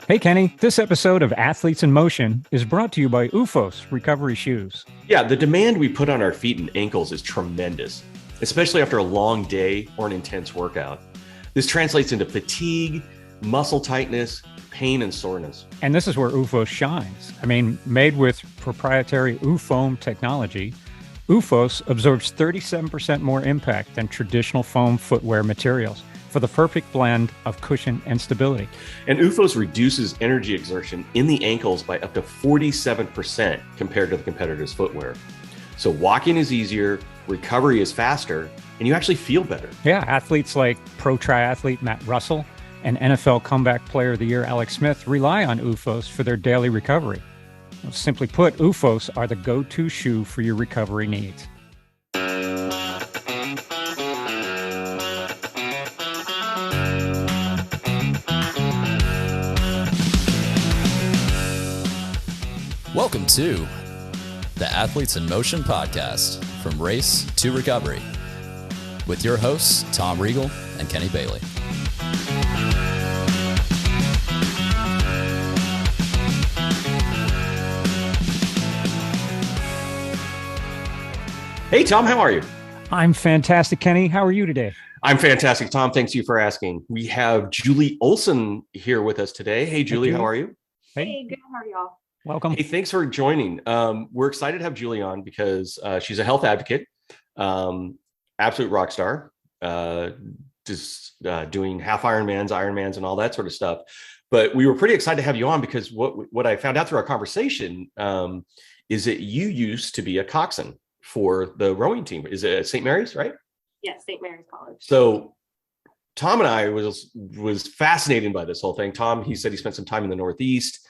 Hey, Kenny, this episode of Athletes in Motion is brought to you by Ufos Recovery Shoes. Yeah, the demand we put on our feet and ankles is tremendous, especially after a long day or an intense workout. This translates into fatigue, muscle tightness, pain, and soreness. And this is where Ufos shines. Made with proprietary UFoam technology, Ufos absorbs 37% more impact than traditional foam footwear materials for the perfect blend of cushion and stability. And Ufos reduces energy exertion in the ankles by up to 47% compared to the competitor's footwear. So walking is easier, recovery is faster, and you actually feel better. Yeah, athletes like pro triathlete Matt Russell and NFL Comeback Player of the Year Alex Smith rely on Ufos for their daily recovery. Well, simply put, Ufos are the go-to shoe for your recovery needs. Welcome to the Athletes in Motion podcast, from race to recovery, with your hosts, Tom Riegel and Kenny Bailey. Hey, Tom, how are you? I'm fantastic, Kenny. How are you today? I'm fantastic, Tom. Thanks you for asking. We have Julie Olson here with us today. Hey, Julie, how are you? Hey, good. How are y'all? Welcome. Hey, thanks for joining. We're excited to have Julie on because she's a health advocate, absolute rock star, doing half Ironmans, and all that sort of stuff. But we were pretty excited to have you on because what I found out through our conversation is that you used to be a coxswain for the rowing team. Is it St. Mary's, right? Yes, St. Mary's College. So Tom and I was fascinated by this whole thing. Tom, he said he spent some time in the Northeast.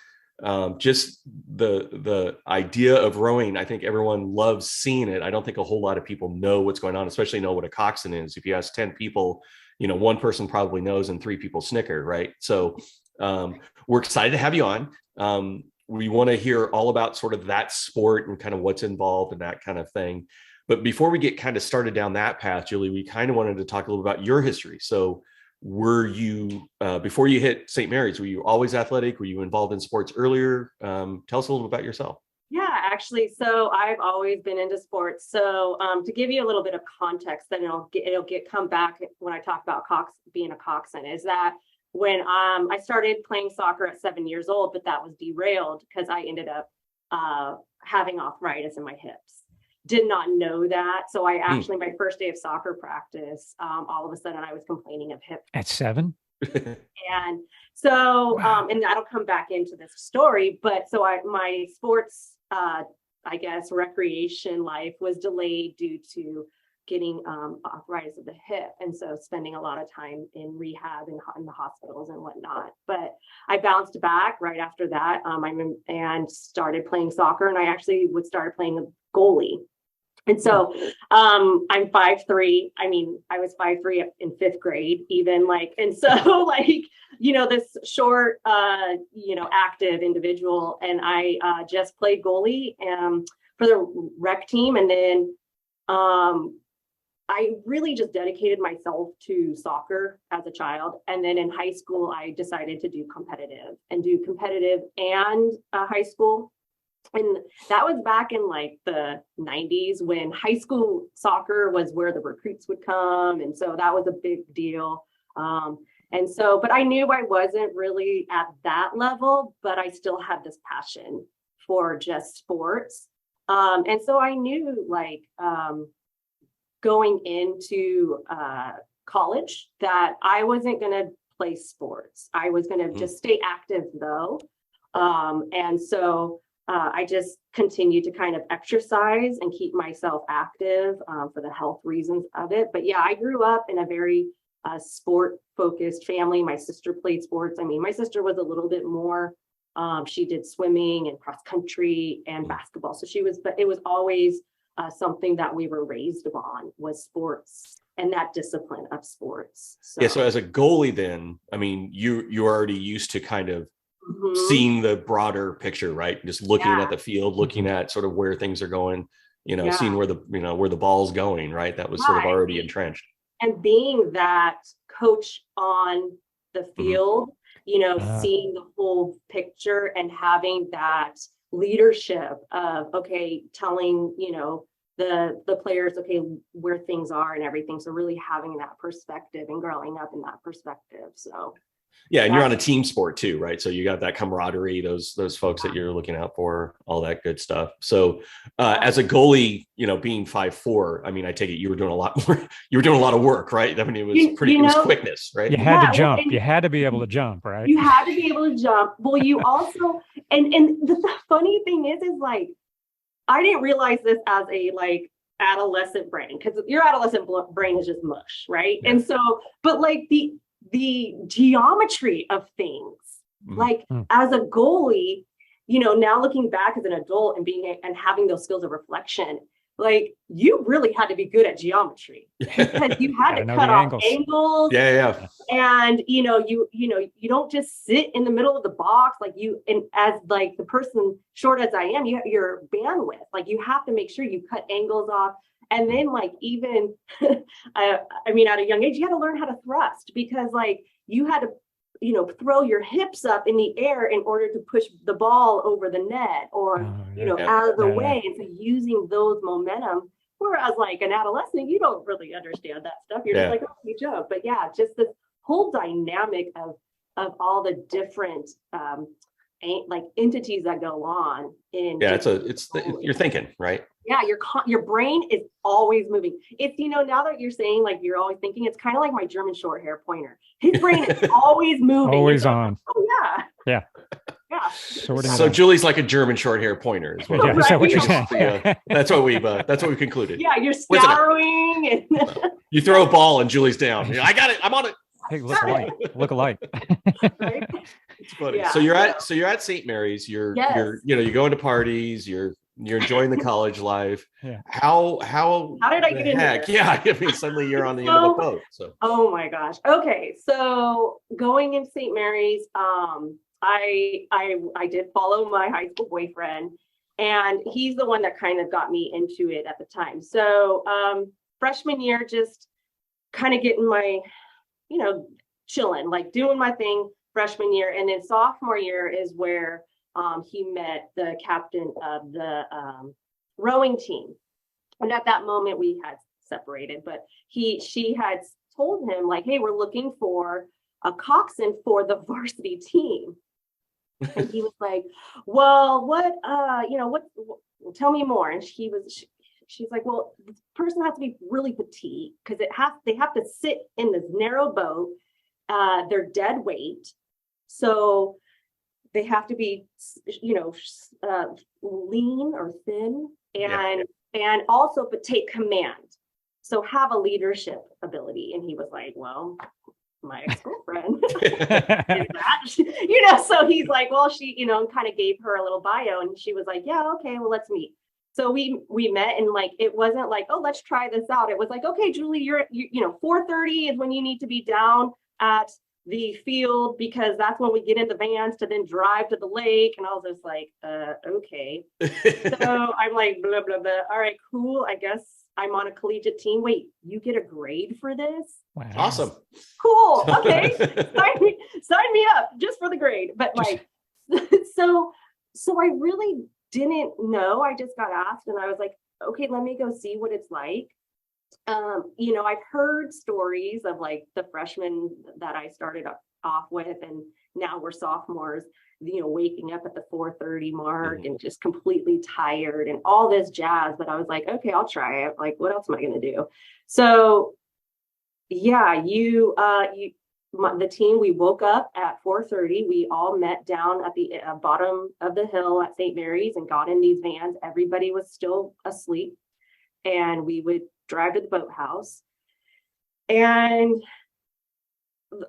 Just the idea of rowing, I think everyone loves seeing it. I don't think a whole lot of people know what's going on, especially know what a coxswain is. If you ask 10 people, one person probably knows and 3 people snicker, right? So we're excited to have you on. We want to hear all about sort of that sport and kind of what's involved and that kind of thing. But before we get kind of started down that path, Julie, we kind of wanted to talk a little about your history. So were you, before you hit St. Mary's, were you always athletic? Were you involved in sports earlier? Tell us a little bit about yourself. Yeah, actually, so I've always been into sports. So to give you a little bit of context, then it'll come back when I talk about being a coxswain, is that when I started playing soccer at 7 years old, but that was derailed because I ended up having arthritis in my hips. Did not know that. So I actually, my first day of soccer practice, all of a sudden I was complaining of hip. At 7? And so, and that'll come back into this story, but so my sports, recreation life was delayed due to getting arthritis of the hip. And so spending a lot of time in rehab and in the hospitals and whatnot. But I bounced back right after that and started playing soccer. And I actually started playing goalie. And so I'm 5'3". I was 5'3" in 5th grade, even and so this short, active individual. And I just played goalie for the rec team. And then I really just dedicated myself to soccer as a child. And then in high school, I decided to do competitive and high school. And that was back in the 90s when high school soccer was where the recruits would come. And so that was a big deal. But I knew I wasn't really at that level, but I still had this passion for just sports. And so I knew going into college that I wasn't going to play sports. I was going to just stay active though. I just continued to kind of exercise and keep myself active for the health reasons of it. But yeah, I grew up in a very sport-focused family. My sister played sports. My sister was a little bit more, she did swimming and cross country and basketball. So but it was always something that we were raised on, was sports and that discipline of sports. So as a goalie then, you're already used to kind of seeing the broader picture, right? Just looking at the field, looking at sort of where things are going, seeing where the ball's going, right? That was sort of already entrenched. And being that coach on the field seeing the whole picture and having that leadership of, okay, telling, the players, okay, where things are and everything. So really having that perspective and growing up in that perspective. So yeah, and you're on a team sport too, right? So you got that camaraderie, those folks that you're looking out for, all that good stuff. So as a goalie, being 5'4", I mean, I take it you were doing a lot more. You were doing a lot of work, right? I mean, it was it was quickness, right? You had to jump. You had to be able to jump, right? You had to be able to jump. Well, you also, and the funny thing is like, I didn't realize this as a like adolescent brain, because your adolescent brain is just mush, right? Yeah. And so, but like the geometry of things, like as a goalie, now looking back as an adult and having those skills of reflection, like you really had to be good at geometry because you had to cut off angles. Yeah. And you don't just sit in the middle of the box and as like the person short as I am, you have your bandwidth. Like you have to make sure you cut angles off. And then like even I mean at a young age, you had to learn how to thrust, because like you had to throw your hips up in the air in order to push the ball over the net or, out of the way. And so using those momentum, whereas like an adolescent, you don't really understand that stuff. You're just like, oh, you jump. But yeah, just this whole dynamic of all the different like entities that go on in. Yeah, you're thinking, right? Yeah, your brain is always moving. It's, now that you're saying like you're always thinking, it's kind of like my German short hair pointer. His brain is always moving. Always on. Oh yeah. Yeah. So Julie's like a German short hair pointer. Is what is that what you're saying? That's what we've concluded. Yeah, you're scouring and you throw a ball and Julie's down. I got it. I'm on it. Hey, look alike. Right? It's funny. Yeah. So you're at St. Mary's. You're you're going to parties. You're enjoying the college life. Yeah. How did I get in here? Yeah, I mean, suddenly you're on the end of a boat. So. Oh my gosh. Okay, so going in St. Mary's, I did follow my high school boyfriend, and he's the one that kind of got me into it at the time. So freshman year, just kind of getting my, chilling, like doing my thing freshman year, and then sophomore year is where he met the captain of the rowing team. And at that moment we had separated, but she had told him like, hey, we're looking for a coxswain for the varsity team. And he was like, well, what, tell me more. And she's like, well, this person has to be really petite because they have to sit in this narrow boat. They're dead weight. So they have to be, lean or thin and also but take command. So have a leadership ability. And he was like, well, my ex-girlfriend is that, so he's like, well, she, kind of gave her a little bio and she was like, yeah, okay, well, let's meet. So we met, and like, it wasn't like, oh, let's try this out. It was like, okay, Julie, you're 4:30 is when you need to be down at the field, because that's when we get in the vans to then drive to the lake. And I was just like, okay. So I'm like, blah, blah, blah. All right, cool. I guess I'm on a collegiate team. Wait, you get a grade for this? Wow. Awesome. Cool. Okay. sign me up just for the grade. But like, so I really didn't know. I just got asked and I was like, okay, let me go see what it's like. I've heard stories of like the freshmen that I started off with, and now we're sophomores, waking up at the 4:30 mark and just completely tired and all this jazz. But I was like, okay, I'll try it. Like, what else am I going to do? So yeah, the team, we woke up at 4:30. We all met down at the bottom of the hill at St. Mary's and got in these vans. Everybody was still asleep, and we would drive to the boathouse. And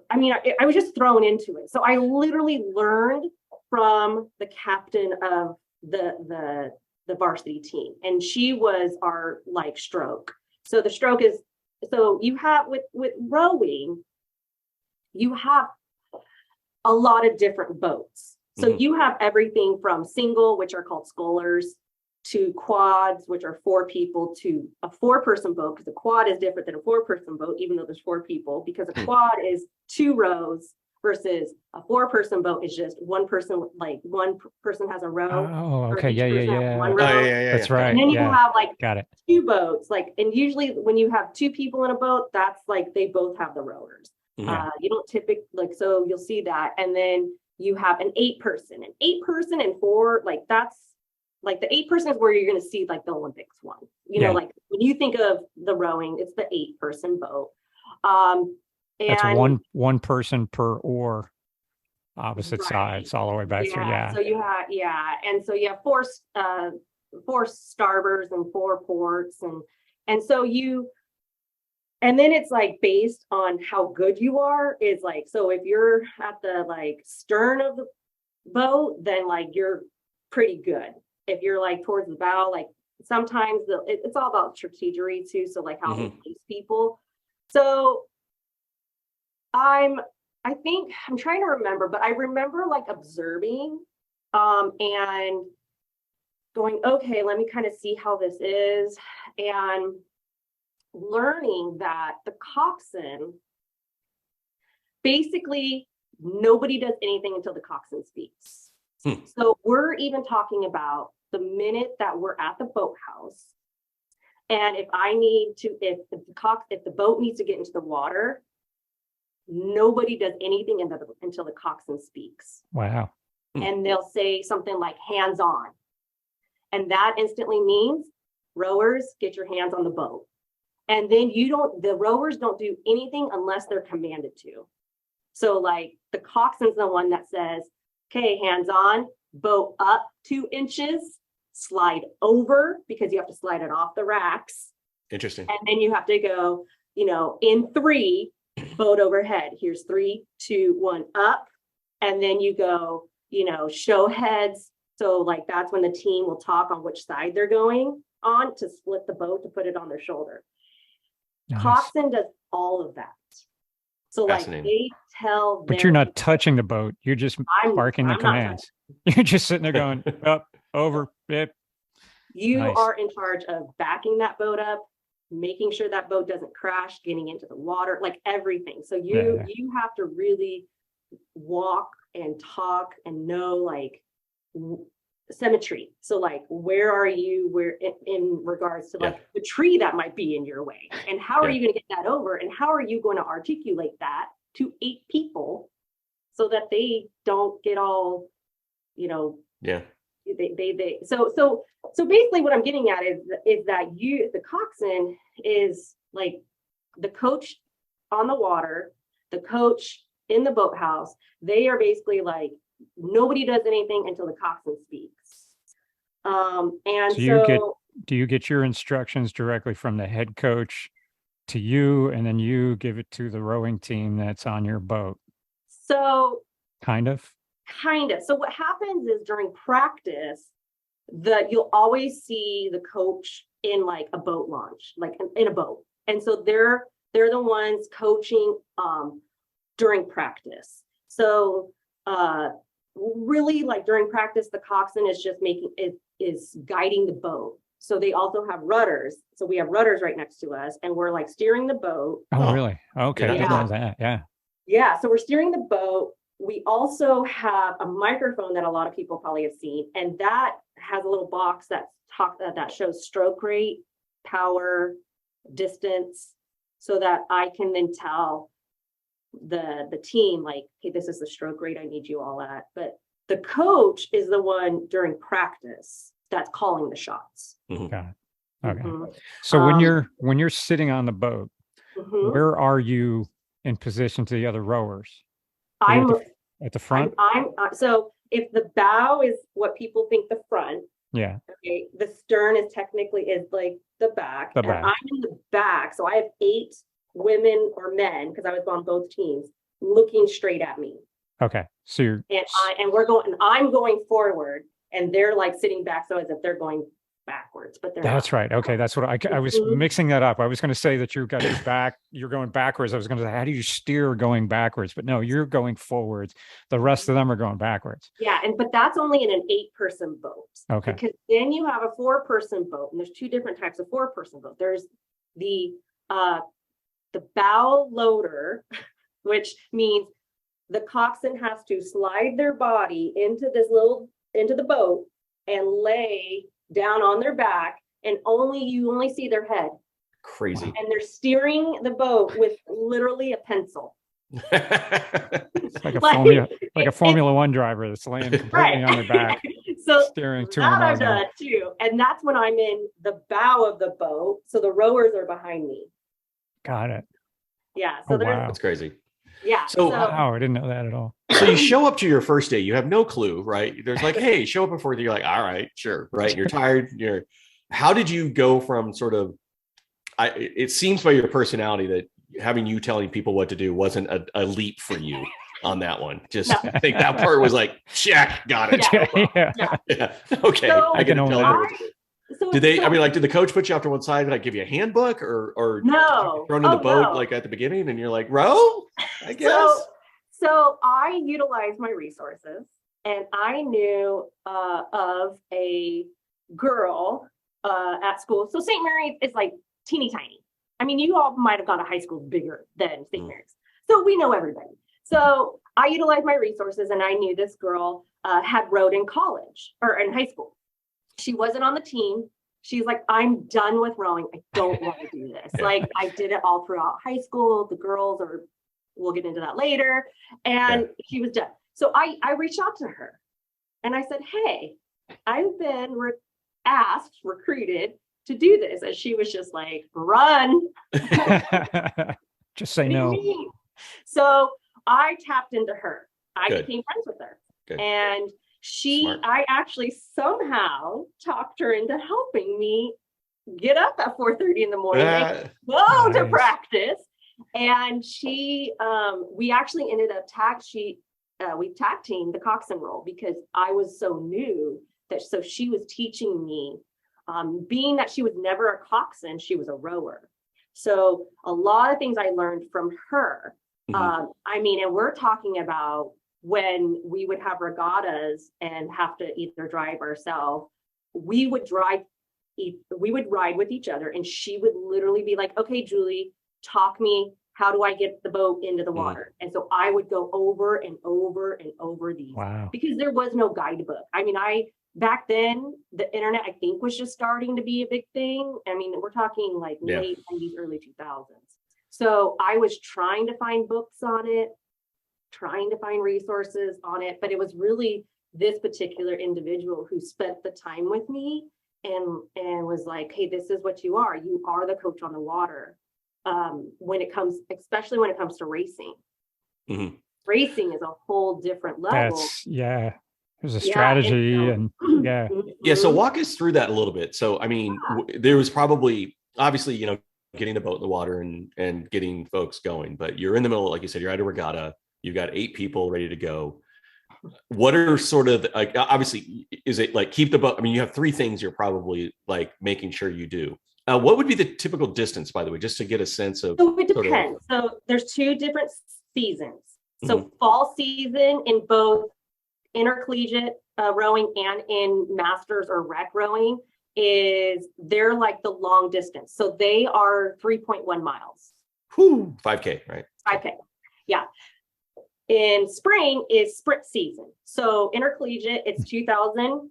I mean, I was just thrown into it. So I literally learned from the captain of the varsity team, and she was our like stroke. So the stroke is, so you have with rowing, you have a lot of different boats. So you have everything from single, which are called scullers, to quads, which are 4 people, to a 4-person boat, because a quad is different than a 4-person boat, even though there's 4 people, because a quad is 2 rows versus a 4-person boat is just one person, like person has a row. Oh, or okay. each Yeah, person has yeah. one Oh, row. That's right. And then you have like Got it. 2 boats, like, and usually when you have 2 people in a boat, that's like they both have the rowers. Yeah. You don't typically, like, so you'll see that. And then you have an 8-person, and 4, like that's like the 8-person is where you're going to see like the Olympics one. You know, like when you think of the rowing, it's the 8-person boat. That's And one person per oar, opposite sides, all the way back through. Yeah. So you have, and so you have 4 starboards and 4 ports, and so you, and then it's like based on how good you are is like, so if you're at the like stern of the boat, then like you're pretty good. If you're like towards the bow, like sometimes it's all about strategery too. So like how they place people. So I think I'm trying to remember, but I remember like observing and going, okay, let me kind of see how this is, and learning that the coxswain, basically nobody does anything until the coxswain speaks. So we're even talking about the minute that we're at the boathouse, and if the boat needs to get into the water, nobody does anything until the coxswain speaks. Wow. And they'll say something like hands on. And that instantly means rowers, get your hands on the boat. And then the rowers don't do anything unless they're commanded to. So like the coxswain's the one that says, okay, hands on, boat up 2 inches, slide over, because you have to slide it off the racks. Interesting. And then you have to go, in 3, boat overhead. Here's 3, 2, 1, up. And then you go, show heads. So like that's when the team will talk on which side they're going on to split the boat to put it on their shoulder. Nice. Coxswain does all of that. So like they tell them, but you're not touching the boat. You're just barking the commands. You're just sitting there going up, over, bip. You are in charge of backing that boat up, making sure that boat doesn't crash, getting into the water, like everything. So you have to really walk and talk and know like symmetry. So like, where are you, in regards to like the tree that might be in your way, and how are you going to get that over, and how are you going to articulate that to 8 people so that they don't get all, so basically what I'm getting at is that the coxswain is like the coach on the water, the coach in the boathouse. They are basically like, nobody does anything until the coxswain speaks. Do you get your instructions directly from the head coach to you, and then you give it to the rowing team that's on your boat? So kind of. So what happens is during practice, you'll always see the coach in like a boat launch, like in a boat. And so they're the ones coaching during practice. So really like during practice, the coxswain is just is guiding the boat. So they also have rudders. So we have rudders right next to us, and we're like steering the boat. Oh, really? Okay. I didn't know that. Yeah. Yeah. So we're steering the boat. We also have a microphone that a lot of people probably have seen, and that has a little box that shows stroke rate, power, distance, so that I can then tell the team like, hey, this is the stroke rate I need you all at. But the coach is the one during practice that's calling the shots. Got it. Okay. So when you're sitting on the boat, where are you in position to the other rowers? I'm at the front. So if the bow is what people think the front, okay, the stern is like the back, and I'm in the back. So I have 8 women or men, because I was on both teams, looking straight at me. Okay, so you're I'm going forward, and they're like sitting back, so as if they're going backwards, but that's right. Okay, that's what I was mixing that up. I was going to say that you've got your back, you're going backwards. I was going to say, how do you steer going backwards? But no, you're going forwards. The rest of them are going backwards. Yeah, but that's only in an 8-person boat. Okay. Because then you have a 4-person boat, and there's 2 different types of 4-person boat. There's the bow loader, which means the coxswain has to slide their body into the boat and lay down on their back, and you only see their head. Crazy. And they're steering the boat with literally a pencil. It's like a Formula One driver that's laying completely on their back, so steering 200 miles an hour. Too. And that's when I'm in the bow of the boat. So the rowers are behind me. Got it. Yeah. So wow. That's crazy. Yeah. So wow, I didn't know that at all. So you show up to your first day, you have no clue, right? There's like, hey, show up before. You're like, all right, sure, right? You're tired. How did you go from sort of? It seems by your personality that having you telling people what to do wasn't a leap for you on that one. Just no. I think that part was like, check, got it. Yeah. Okay, so I can tell. Did the coach put you off to one side and like give you a handbook or no thrown in the boat like at the beginning and you're like, row? I guess. So I utilized my resources, and I knew of a girl at school. So St. Mary's is like teeny tiny. I mean, you all might have gone to high school bigger than St. Mary's. So we know everybody. So I utilized my resources, and I knew this girl had rowed in college or in high school. She wasn't on the team. She's like, I'm done with rowing. I don't want to do this. Like, I did it all throughout high school. The girls we'll get into that later. And she was done. So I reached out to her and I said, hey, I've been recruited to do this. And she was just like, run. Just say no. So I tapped into her. I became friends with her. Good. And I actually somehow talked her into helping me get up at 4:30 in the morning, go to practice. And we actually ended up we tag teamed the coxswain role because I was so new so she was teaching me, being that she was never a coxswain, she was a rower. So a lot of things I learned from her. Mm-hmm. And we're talking about when we would have regattas and have to either drive ourselves, we would ride with each other, and she would literally be like, okay, Julie, talk me, how do I get the boat into the water? And so I would go over and over and over these because there was no guidebook. I mean, back then the internet, I think, was just starting to be a big thing. I mean, we're talking like late 90s, early 2000s. So I was trying to find books on it, trying to find resources on it, but it was really this particular individual who spent the time with me and was like, hey, this is what you are. You are the coach on the water. Especially when it comes to racing. Mm-hmm. Racing is a whole different level. There's a strategy So walk us through that a little bit. So, I mean, there was probably, obviously, getting the boat in the water and getting folks going, but you're in the middle, like you said, you're at a regatta, you've got 8 people ready to go. What are sort of like, obviously, is it like keep the boat? I mean, you have 3 things you're probably like making sure you do. What would be the typical distance, by the way, just to get a sense of? So it depends. So there's 2 different seasons. So fall season in both intercollegiate rowing and in masters or rec rowing they're like the long distance. So they are 3.1 miles. 5K, right? 5K. Yeah. In spring is sprint season. So intercollegiate, it's 2,000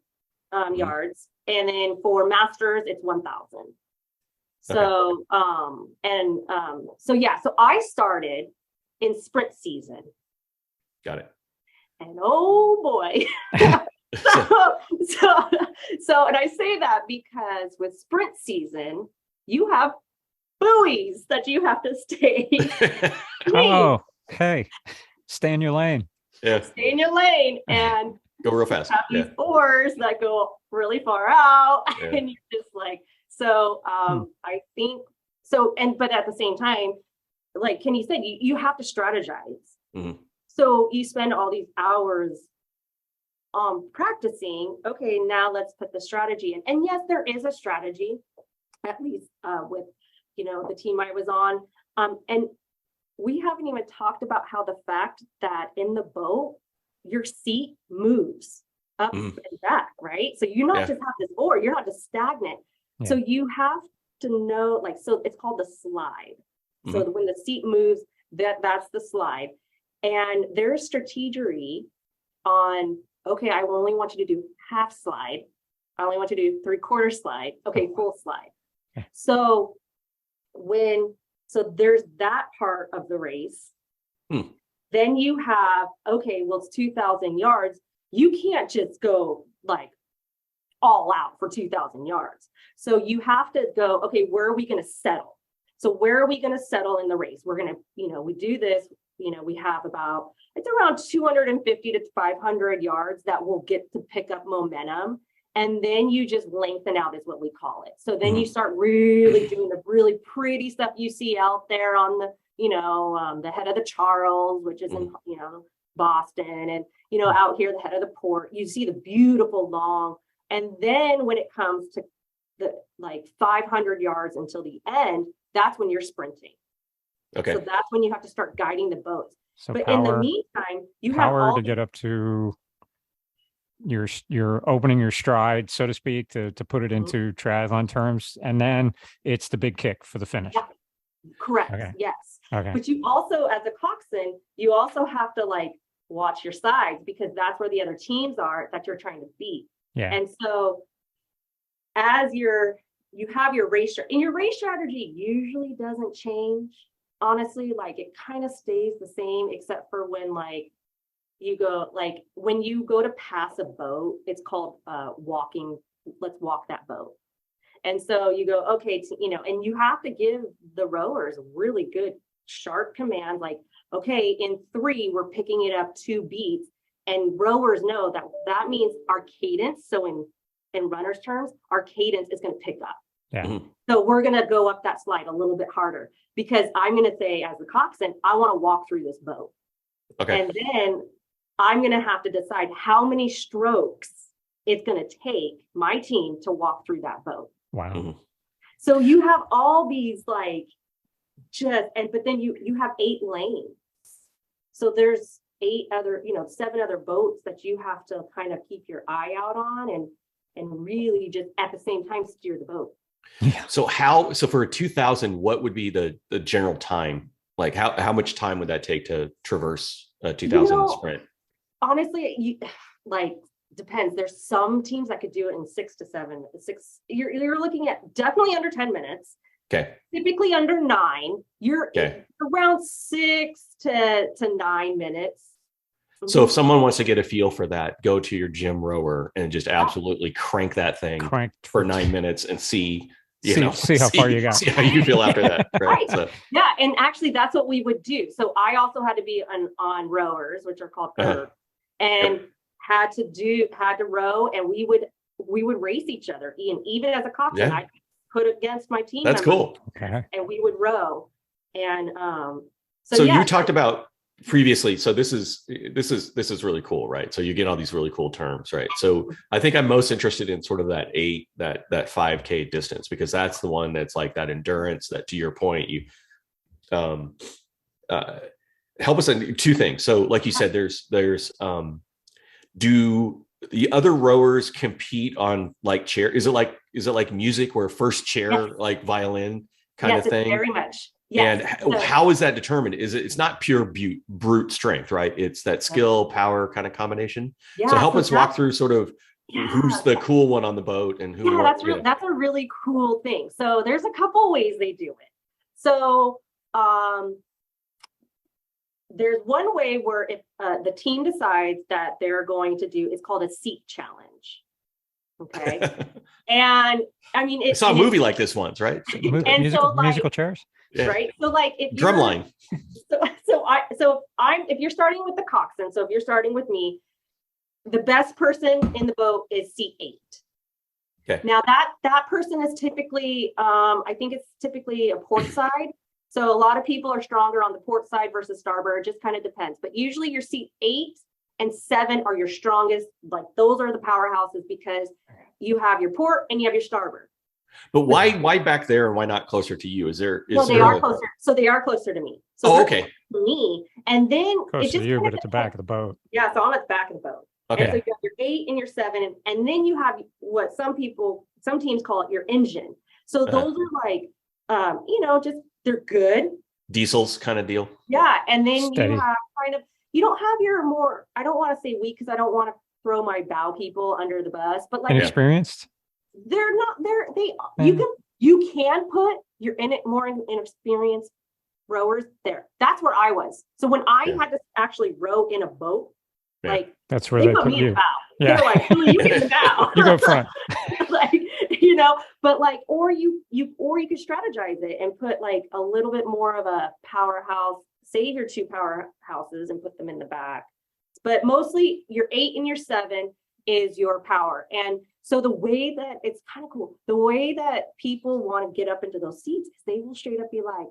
yards. And then for masters, it's 1,000. So, so I started in sprint season. Got it. And oh boy. So, and I say that because with sprint season, you have buoys that you have to stay. Stay in your lane. Yeah. Stay in your lane and go real fast. Have these oars that go really far out, and you're just like, so I think so. But at the same time, like Kenny said, you have to strategize. Mm-hmm. So you spend all these hours practicing. Okay, now let's put the strategy in. And yes, there is a strategy, at least with the team I was on. And we haven't even talked about how the fact that in the boat, your seat moves up and back, right? So you're not just have this oar, you're not just stagnant. Yeah. So you have to know, so it's called the slide. So when the seat moves, that's the slide. And there's strategery on, okay, I only want you to do half slide. I only want you to do 3/4 slide. Okay, full slide. So there's that part of the race. Then you have, okay, well, it's 2,000 yards. You can't just go like all out for 2,000 yards. So you have to go, okay, where are we going to settle? So where are we going to settle in the race? We're going to, we do this, we have about, it's around 250 to 500 yards that we'll get to pick up momentum. And then you just lengthen out is what we call it. So then you start really doing the really pretty stuff you see out there on the, the head of the Charles, which is in, Boston, and, out here, the head of the port, you see the beautiful long. And then when it comes to the 500 yards until the end, that's when you're sprinting. Okay. So that's when you have to start guiding the boats. So but power, in the meantime, you have power all to get up to you're opening your stride, so to speak, to put it into triathlon terms, and then it's the big kick for the finish. Yeah. Correct. Okay. Yes. Okay. But you also, as a coxswain, you also have to watch your sides, because that's where the other teams are that you're trying to beat. Yeah. And so as you have your race, and your race strategy usually doesn't change. Honestly, it kind of stays the same, except for when you go, when you go to pass a boat, it's called walking. Let's walk that boat. And so you go, okay, and you have to give the rowers really good, sharp commands. Okay, in 3, we're picking it up 2 beats, and rowers know that means our cadence. So in runners' terms, our cadence is going to pick up. Yeah. So we're going to go up that slide a little bit harder, because I'm going to say, as the coxswain, I want to walk through this boat. Okay. And then I'm going to have to decide how many strokes it's going to take my team to walk through that boat. Wow. So you have all these but then you have 8 lanes. So there's 7 other boats that you have to kind of keep your eye out on and really just at the same time steer the boat. Yeah. So for a 2,000, what would be the general time? How much time would that take to traverse a 2,000 sprint? Honestly, depends. There's some teams that could do it in 6 to 7. You're looking at definitely under 10 minutes. Okay. Typically under 9. You're around 6 to 9 minutes. So if someone wants to get a feel for that, go to your gym rower and just absolutely crank that thing for 9 minutes and see how far you got. See how you feel after that. Right. So. Yeah. And actually that's what we would do. So I also had to be on rowers, which are called erg, and had to row, and we would race each other. And even as a coxswain, I put against my team. That's cool. Okay. And we would row. And so you talked about previously, so this is really cool, right? So you get all these really cool terms, right? So I think I'm most interested in sort of that 5K distance, because that's the one that's that endurance, that, to your point, you help us on 2 things. So like you said, there's do the other rowers compete on chair? Is it like music, where first chair, violin kind of thing? Very much. Yes. And how is that determined? It's not pure brute strength, right? It's that skill, power kind of combination. Yeah, so help us walk through sort of who's the cool one on the boat and who. Yeah, that's a really cool thing. So there's a couple ways they do it. So there's one way where if the team decides that they're going to do, it's called a seat challenge. Okay. And I mean, I saw a movie like this once, right? Musical chairs. Yeah. Right. So if drumline. If you're starting with the coxswain, so if you're starting with me, the best person in the boat is seat 8. Okay. Now that person is typically, I think it's typically a port side. So a lot of people are stronger on the port side versus starboard. It just kind of depends. But usually your seat 8 and 7 are your strongest. Those are the powerhouses, because you have your port and you have your starboard. But why back there and why not closer to you? They are closer. So they are closer to me. So okay. Me, and then closer to you, but at the back of the boat. Yeah, so I'm at the back of the boat. Okay. And so you have your 8 and your 7, and then you have what some teams call it your engine. So those are just they're good diesels kind of deal. Yeah, and then Steady. you have kind of you don't have your more, I don't want to say weak because I don't want to throw my bow people under the bus, but like inexperienced. They're not there. You can put your more inexperienced rowers there. That's where I was. So when I had to actually row in a boat, like that's where they put me in the bow. Yeah. They're like, "Ooh, you in the bow. You go front." Like, but like, or you could strategize it and put like a little bit more of a powerhouse, save your 2 powerhouses and put them in the back. But mostly your 8 and your 7 is your power. And so the way that it's kind of cool, the way that people want to get up into those seats is they will straight up be like,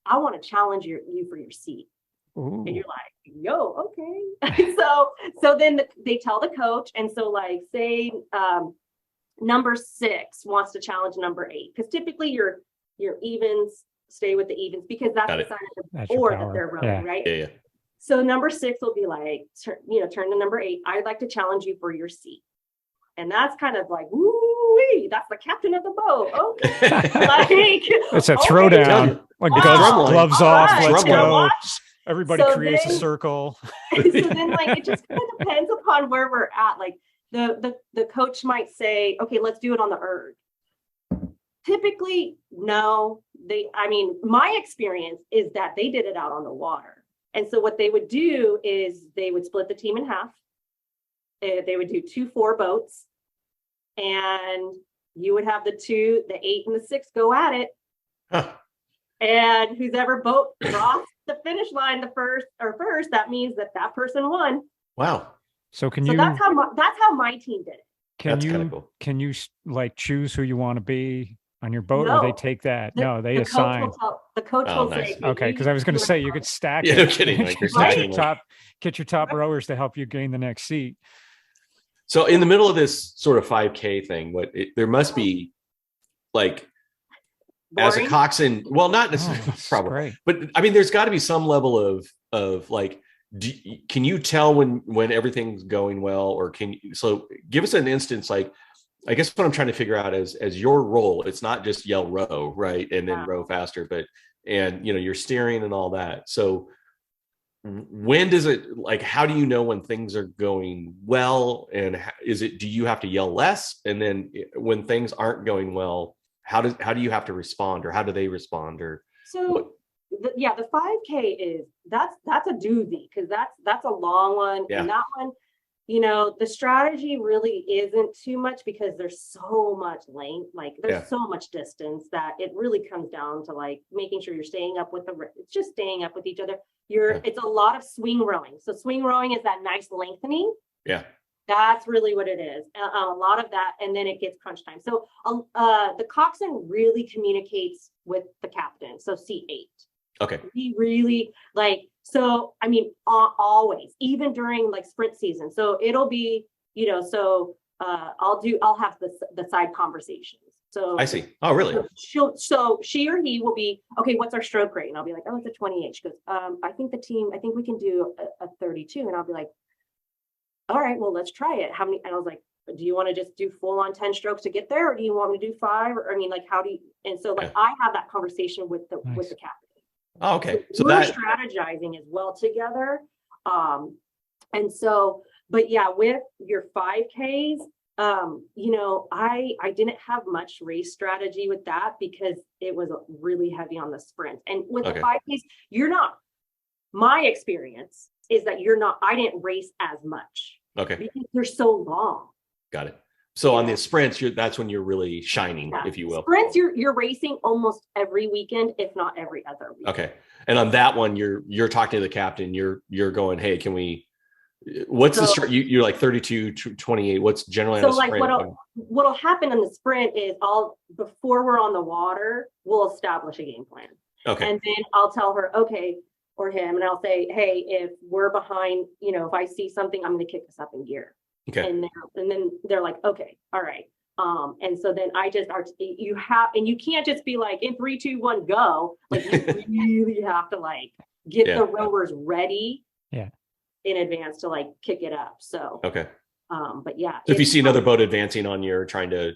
I want to challenge you for your seat. Ooh. And you're like, yo, okay. so then they tell the coach. And so like, say number 6 wants to challenge number 8, because typically your evens stay with the evens, because that's the sign of the board that they're rowing, right? Yeah. So number 6 will be like, turn to number 8. I'd like to challenge you for your seat. And that's kind of like, woo-wee, that's the captain of the boat. Okay. Like, it's a throwdown. Like gloves off, right, let's go. Watch. Everybody creates a circle. So then like, it just kind of depends upon where we're at. Like the coach might say, okay, let's do it on the erg. Typically, no, my experience is that they did it out on the water. And so what they would do is they would split the team in half. They would do 2 4 boats, and you would have the 8 and the 6 go at it. Huh. And whoever boat crossed the finish line first, that means that person won. Wow. So that's how my team did it. Can you like choose who you want to be on your boat, no, or they take that? They assign. The coach will nice. say, okay, because I was going to say you could stack it. No kidding. Like get your top rowers to help you gain the next seat. So in the middle of this sort of 5K thing, there must be like, boring? As a coxswain, well, not necessarily, probably, great. But I mean, there's got to be some level of like, can you tell when everything's going well, or so give us an instance. Like, I guess what I'm trying to figure out as your role, it's not just yell row, right, and then row faster, but you're steering and all that. So when does it, like, how do you know when things are going well, and do you have to yell less, and then when things aren't going well, how do you have to respond, or how do they respond, or so the 5K is that's a doozy, because that's a long one. And that one, the strategy really isn't too much, because there's so much length, like there's so much distance, that it really comes down to like making sure you're staying up with it's just staying up with each other. It's a lot of swing rowing. So swing rowing is that nice lengthening. Yeah. That's really what it is. A lot of that, and then it gets crunch time. So the coxswain really communicates with the captain. So C8. Okay. He really always, even during like sprint season. So it'll be, I'll have the side conversations. So I see. Oh, really? So she or he will be, okay, what's our stroke rate? And I'll be like, oh, it's a 28. She goes, I think we can do a 32. And I'll be like, all right, well, let's try it. How many? And I was like, do you want to just do full on 10 strokes to get there? Or do you want me to do 5? Or, how do you, and so like, I have that conversation with the captain. Oh, okay. So we're strategizing as well together. And so, but yeah, with your 5Ks, I didn't have much race strategy with that, because it was really heavy on the sprint. And with the 5Ks, my experience is that I didn't race as much. Okay. Because they're so long. Got it. So on the sprints, that's when you're really shining, if you will. Sprints, you're racing almost every weekend, if not every other weekend. Okay. And on that one, you're talking to the captain. You're going, hey, can we? What's you're like 32 to 28. What's generally on a sprint? So what'll happen in the sprint is before we're on the water, we'll establish a game plan. Okay. And then I'll tell her, okay, or him, and I'll say, hey, if we're behind, if I see something, I'm going to kick us up in gear. Okay. And then they're like, okay, all right. And so then you can't just be like, in 3, 2, 1, go. Like, you really have to like get the rowers ready in advance to like kick it up. So, okay. But yeah. So if you see another boat advancing on you, or trying to,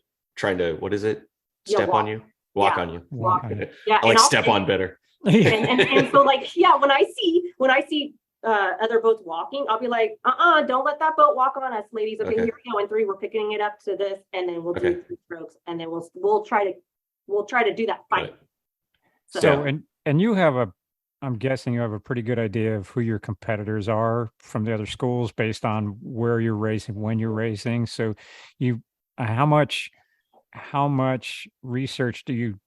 what is it? Step on you? Walk on you. Walk. Yeah. I like step on better. And so like, when I see other boats walking, I'll be like, don't let that boat walk on us, ladies. Okay, here we go. In 3, we're picking it up to this, and then we'll do 3 strokes, and then we'll try to do that fight. So and you have I'm guessing you have a pretty good idea of who your competitors are from the other schools based on where you're racing, when you're racing. So how much research do you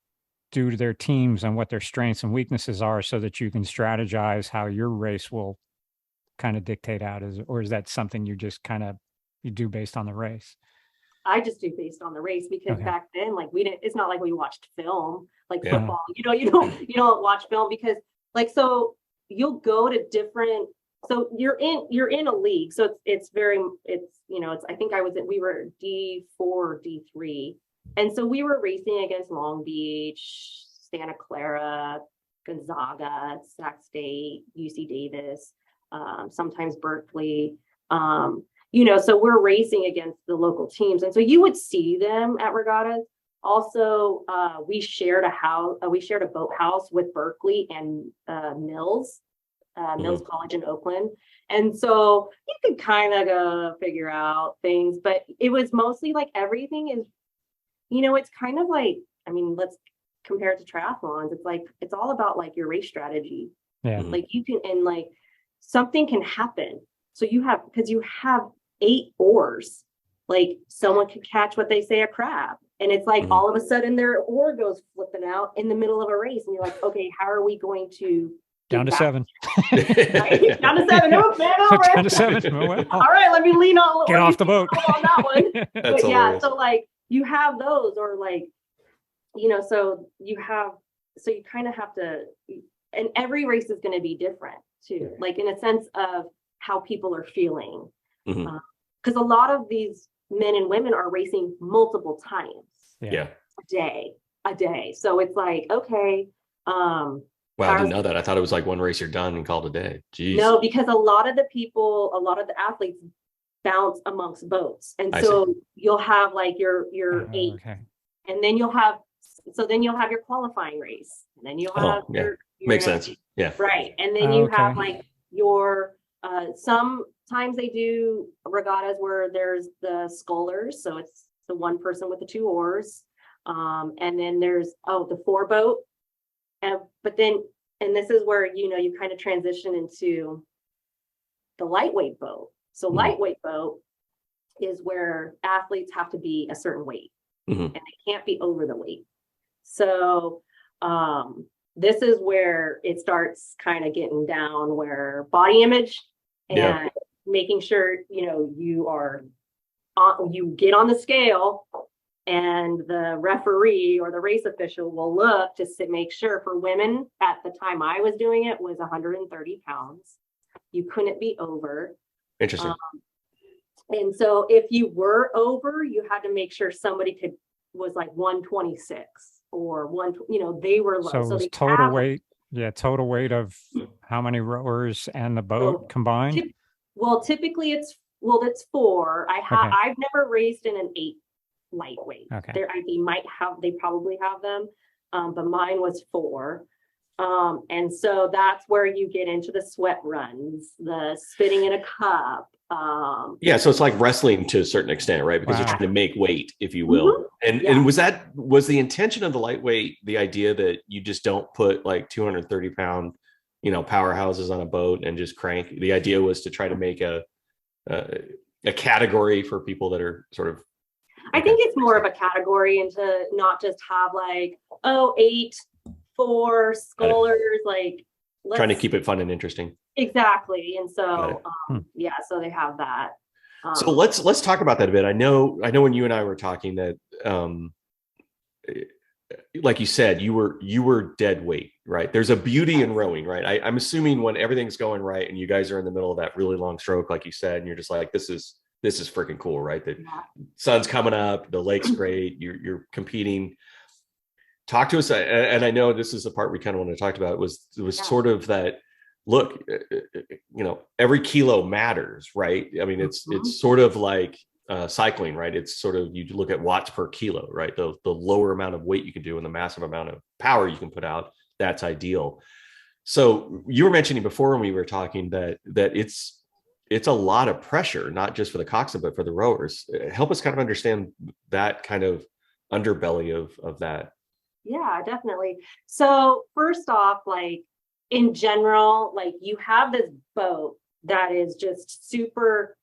do to their teams and what their strengths and weaknesses are so that you can strategize how your race will kind of dictate out? Or is that something you just you do based on the race? I just do based on the race because back then, like it's not like we watched film, like football, you don't watch film because so you'll go to different, so you're in a league. So I think we were D4, D3. And so we were racing against Long Beach, Santa Clara, Gonzaga, Sac State, UC Davis, sometimes Berkeley. So we're racing against the local teams. And so you would see them at regattas. Also, we shared a boathouse with Berkeley and Mills College in Oakland. And so you could kind of go figure out things, but it was mostly like everything is, it's kind of like, let's compare it to triathlons. It's like, it's all about like your race strategy. Yeah. Like you can, and like something can happen. So because you have 8 oars, like someone could catch what they say a crab. And it's like all of a sudden their oar goes flipping out in the middle of a race. And you're like, okay, how are we going to down to 7? Right? Down to 7. Oh, man, all right. Down to 7. Oh, well. All right, let me lean on. Get off the boat. On that one. That's but yeah, so like you have those, or like, so you kind of have to, and every race is going to be different too, like in a sense of how people are feeling. Because a lot of these men and women are racing multiple times a day. So it's like, okay. Wow, I didn't know that. I thought it was like one race, you're done and called a day. Jeez. No, because a lot of the athletes bounce amongst boats. And so you'll have like your 8. Okay. And then you'll have your qualifying race. And then you'll have your makes sense. Yeah. Right. And then you have like your sometimes they do regattas where there's the scullers. So it's the one person with the 2 oars. And then there's the 4 boat. But then, and this is where, you kind of transition into the lightweight boat. So lightweight boat is where athletes have to be a certain weight and they can't be over the weight. So this is where it starts kind of getting down where body image and making sure, you get on the scale. And the referee or the race official will look to make sure. For women at the time I was doing it was 130 pounds. You couldn't be over. Interesting. And so if you were over, you had to make sure somebody was like 126 or they were low. So it was total weight. Yeah. Total weight of how many rowers and the boat combined? Typically it's 4. I've never raced in an 8 lightweight. Okay. They probably have them, but mine was 4. And so that's where you get into the sweat runs, the spitting in a cup. So it's like wrestling to a certain extent, right? Because you're trying to make weight, if you will. And was the intention of the lightweight the idea that you just don't put like 230 pound, powerhouses on a boat and just crank? The idea was to try to make a category for people that are sort of. I think it's more of a category, and to not just have like 8, 4 scullers, like trying to keep it fun and interesting. Exactly. And so so they have that. So let's talk about that a bit. I know when you and I were talking that like you said, you were dead weight, right? There's a beauty in rowing, right? I'm assuming when everything's going right and you guys are in the middle of that really long stroke, like you said, and you're just like, this is freaking cool, right? The sun's coming up, the lake's great, you're competing. Talk to us, and I know this is the part we kind of want to talk about. It was sort of that. Look, every kilo matters, right? I mean, it's sort of like cycling, right? It's sort of, you look at watts per kilo, right? The lower amount of weight you can do and the massive amount of power you can put out, that's ideal. So you were mentioning before when we were talking that it's a lot of pressure, not just for the coxswain, but for the rowers. Help us kind of understand that kind of underbelly of that. Yeah, definitely. So first off, like in general, like you have this boat that is just super,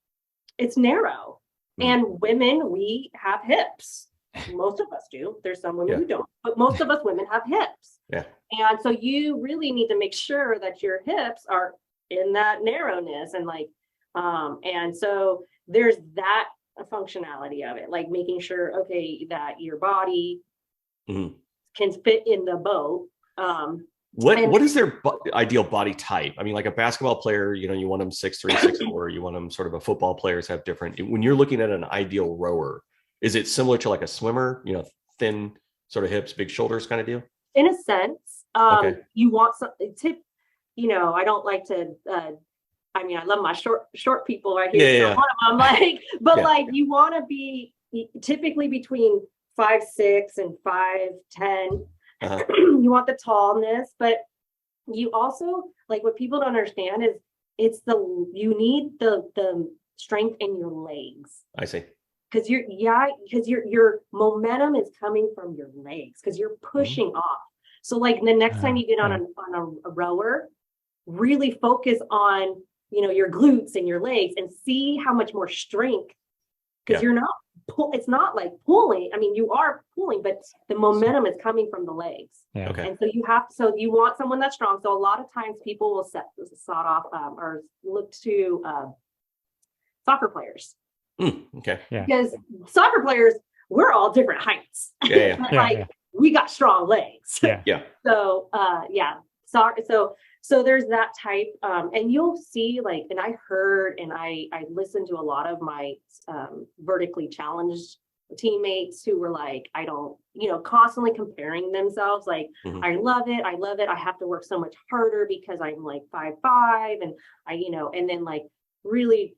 it's narrow. And women, we have hips. Most of us do. There's some women who don't, but most of us women have hips. Yeah. And so you really need to make sure that your hips are in that narrowness and like, and so there's that functionality of it, like making sure, okay, that your body can fit in the boat. What is their ideal body type? I mean, like a basketball player, you know, you want them 6'3", 6'4", you want them sort of a football players have different. When you're looking at an ideal rower, is it similar to like a swimmer, you know, thin sort of hips, big shoulders kind of deal? In a sense, you want something you know, I don't like to, I mean, I love my short people right here. Yeah. One of them, like, but like you want to be typically between 5'6" and 5'10". You want the tallness, but you also, like, what people don't understand is you need the strength in your legs. I see. Because your momentum is coming from your legs because you're pushing off. So like the next time you get on a rower, really focus on, you know, your glutes and your legs and see how much more strength, because you're not it's not like pulling. I mean, you are pulling, but the momentum is coming from the legs. Yeah. Okay. And so you want someone that's strong. So a lot of times people will sawed off or look to soccer players. Okay. Yeah. Because soccer players, we're all different heights. We got strong legs. Yeah. So so there's that type, and you'll see, like, and I heard and I listened to a lot of my vertically challenged teammates who were like, I don't, you know, constantly comparing themselves, like, I love it, I have to work so much harder because I'm like 5'5", and I, you know, and then like really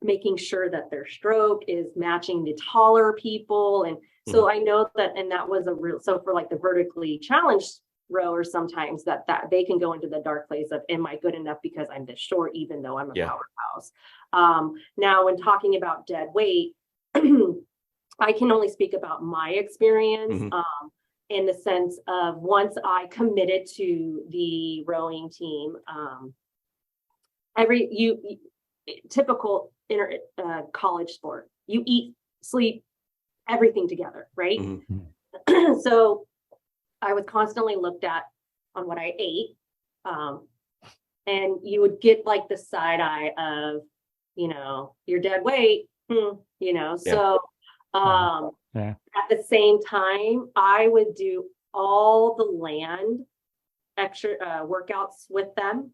making sure that their stroke is matching the taller people. And so I know that, and that was so for like the vertically challenged rowers, sometimes that they can go into the dark place of, am I good enough because I'm this short, even though I'm a powerhouse. Now, when talking about dead weight, I can only speak about my experience in the sense of, once I committed to the rowing team, typical college sport, you eat, sleep, everything together, right? So I was constantly looked at on what I ate, and you would get like the side eye of, you know, you're dead weight, you know. So at the same time, I would do all the land extra workouts with them.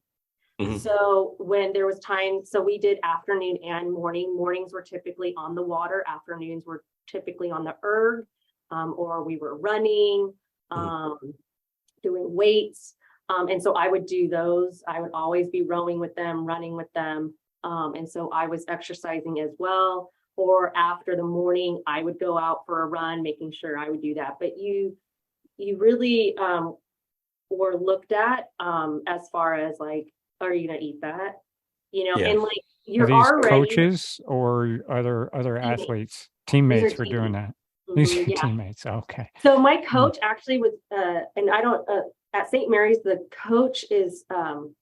So when there was time, so we did afternoon and morning. Mornings were typically on the water. Afternoons were typically on the erg, or we were running, doing weights. And so I would do those. I would always be rowing with them, running with them. And so I was exercising as well. Or after the morning, I would go out for a run, making sure I would do that. But you really were looked at as far as like, are you gonna eat that? You know, and like you're already coaches or other athletes, teammates for doing that. These are teammates. Okay. So my coach actually was, and I don't at St. Mary's, the coach is kind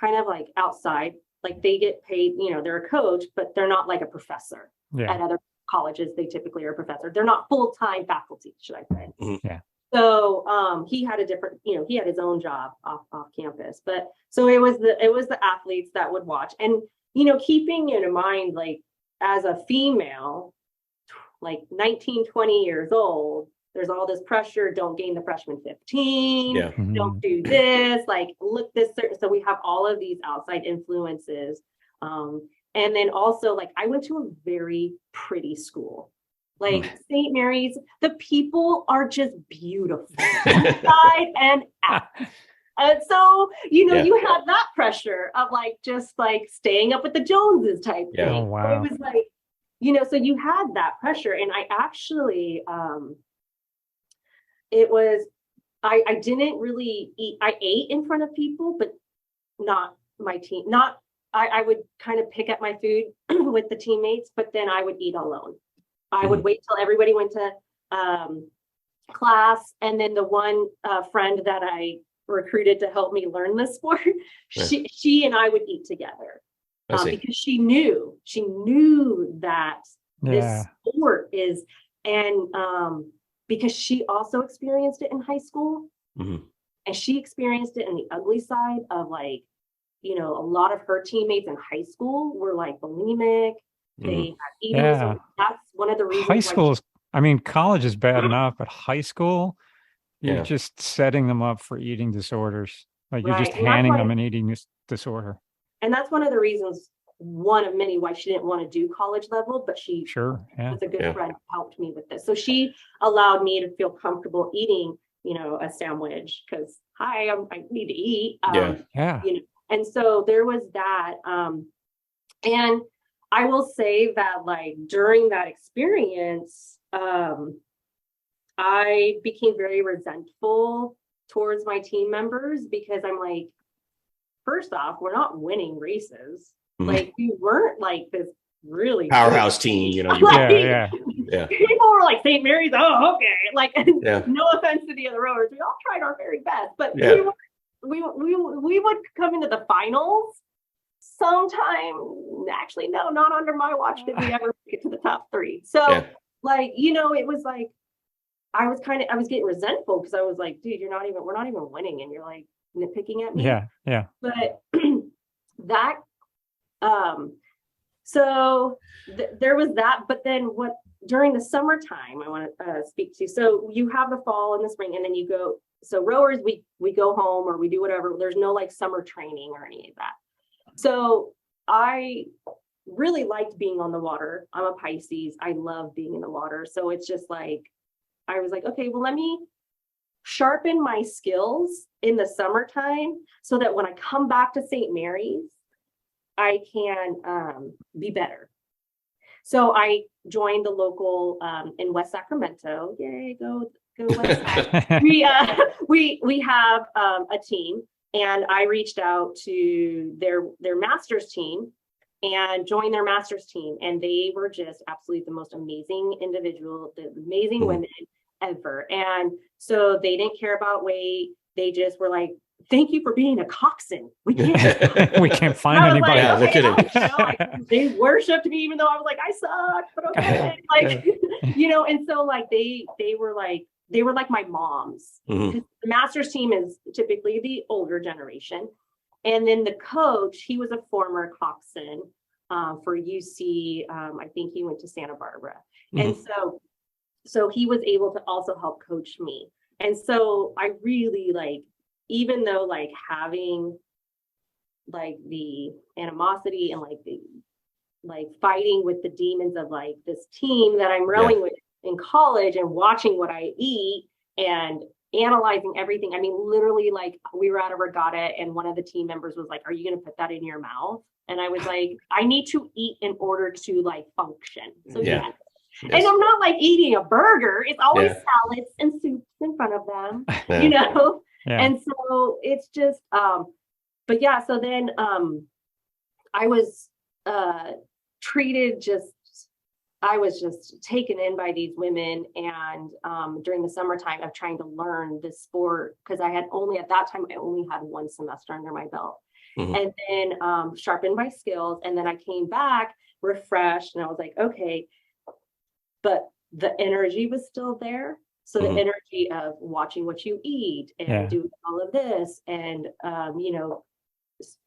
of like outside, like they get paid. You know, they're a coach, but they're not like a professor. At other colleges, they typically are a professor. They're not full-time faculty, should I say? So he had a different, you know, he had his own job off campus, but so it was the athletes that would watch. And, you know, keeping in mind, like, as a female, like 19, 20 years old, there's all this pressure. Don't gain the freshman 15. Don't do this, like, look this. So we have all of these outside influences. And then also, like, I went to a very pretty school. Like St. Mary's, the people are just beautiful inside and out. And so, you know, you had that pressure of like, just like staying up with the Joneses type thing. Oh, wow. It was like, you know, so you had that pressure. And I actually, I didn't really eat. I ate in front of people, but not my team. Not I would kind of pick up my food with the teammates, but then I would eat alone. I would wait till everybody went to class, and then the one friend that I recruited to help me learn this sport, she and I would eat together because she knew that this sport is, and because she also experienced it in high school, and she experienced it in the ugly side of like, you know, a lot of her teammates in high school were like bulimic. They had eating disorders. That's one of the reasons. High school is, I mean, college is bad enough, but high school, you're just setting them up for eating disorders. Like you're just handing them an eating disorder. And that's one of the reasons, one of many, why she didn't want to do college level, but she was a good friend, helped me with this. So she allowed me to feel comfortable eating, you know, a sandwich because I need to eat. You know, and so there was that. And I will say that like during that experience, I became very resentful towards my team members because I'm like, first off, we're not winning races. Like we weren't like this really powerhouse team, you know. People were like St. Mary's. Oh, okay. Like, no offense to the other rowers, we all tried our very best, but we would come into the finals sometime. Actually, no, not under my watch did we ever get to the top 3. So, like, you know, it was like I was getting resentful because I was like, dude, we're not even winning, and you're like nitpicking at me. But that. So there was that, but then what during the summertime I want to speak to. So you have the fall and the spring, and then you go. So rowers, we go home or we do whatever. There's no like summer training or any of that. So I really liked being on the water. I'm a Pisces. I love being in the water. So it's just like I was like, okay, well, let me sharpen my skills in the summertime so that when I come back to St. Mary's, I can be better. So I joined the local in West Sacramento. Yay, go West Sac. We have a team, and I reached out to their master's team and joined their master's team, and they were just absolutely the most amazing individual, the amazing women ever. And so they didn't care about weight. They just were like, thank you for being a coxswain. We can't find anybody. Like, okay, they worshipped me, even though I was like, I suck, but okay. Like, you know, and so like they were like my moms. The master's team is typically the older generation. And then the coach, he was a former coxswain for UC. I think he went to Santa Barbara. And so he was able to also help coach me. And so I really like, even though like having like the animosity and like the like fighting with the demons of like this team that I'm rowing with in college and watching what I eat and analyzing everything. I mean, literally, like we were at a regatta and one of the team members was like, are you going to put that in your mouth? And I was like, I need to eat in order to like function. So yes. And I'm not like eating a burger. It's always salads and soups in front of them, you know? And so it's just, but yeah, so then I was treated I was just taken in by these women. And during the summertime of trying to learn this sport, because at that time, I only had 1 semester under my belt. And then sharpened my skills. And then I came back refreshed and I was like, okay, but the energy was still there. So the energy of watching what you eat and doing all of this and, you know,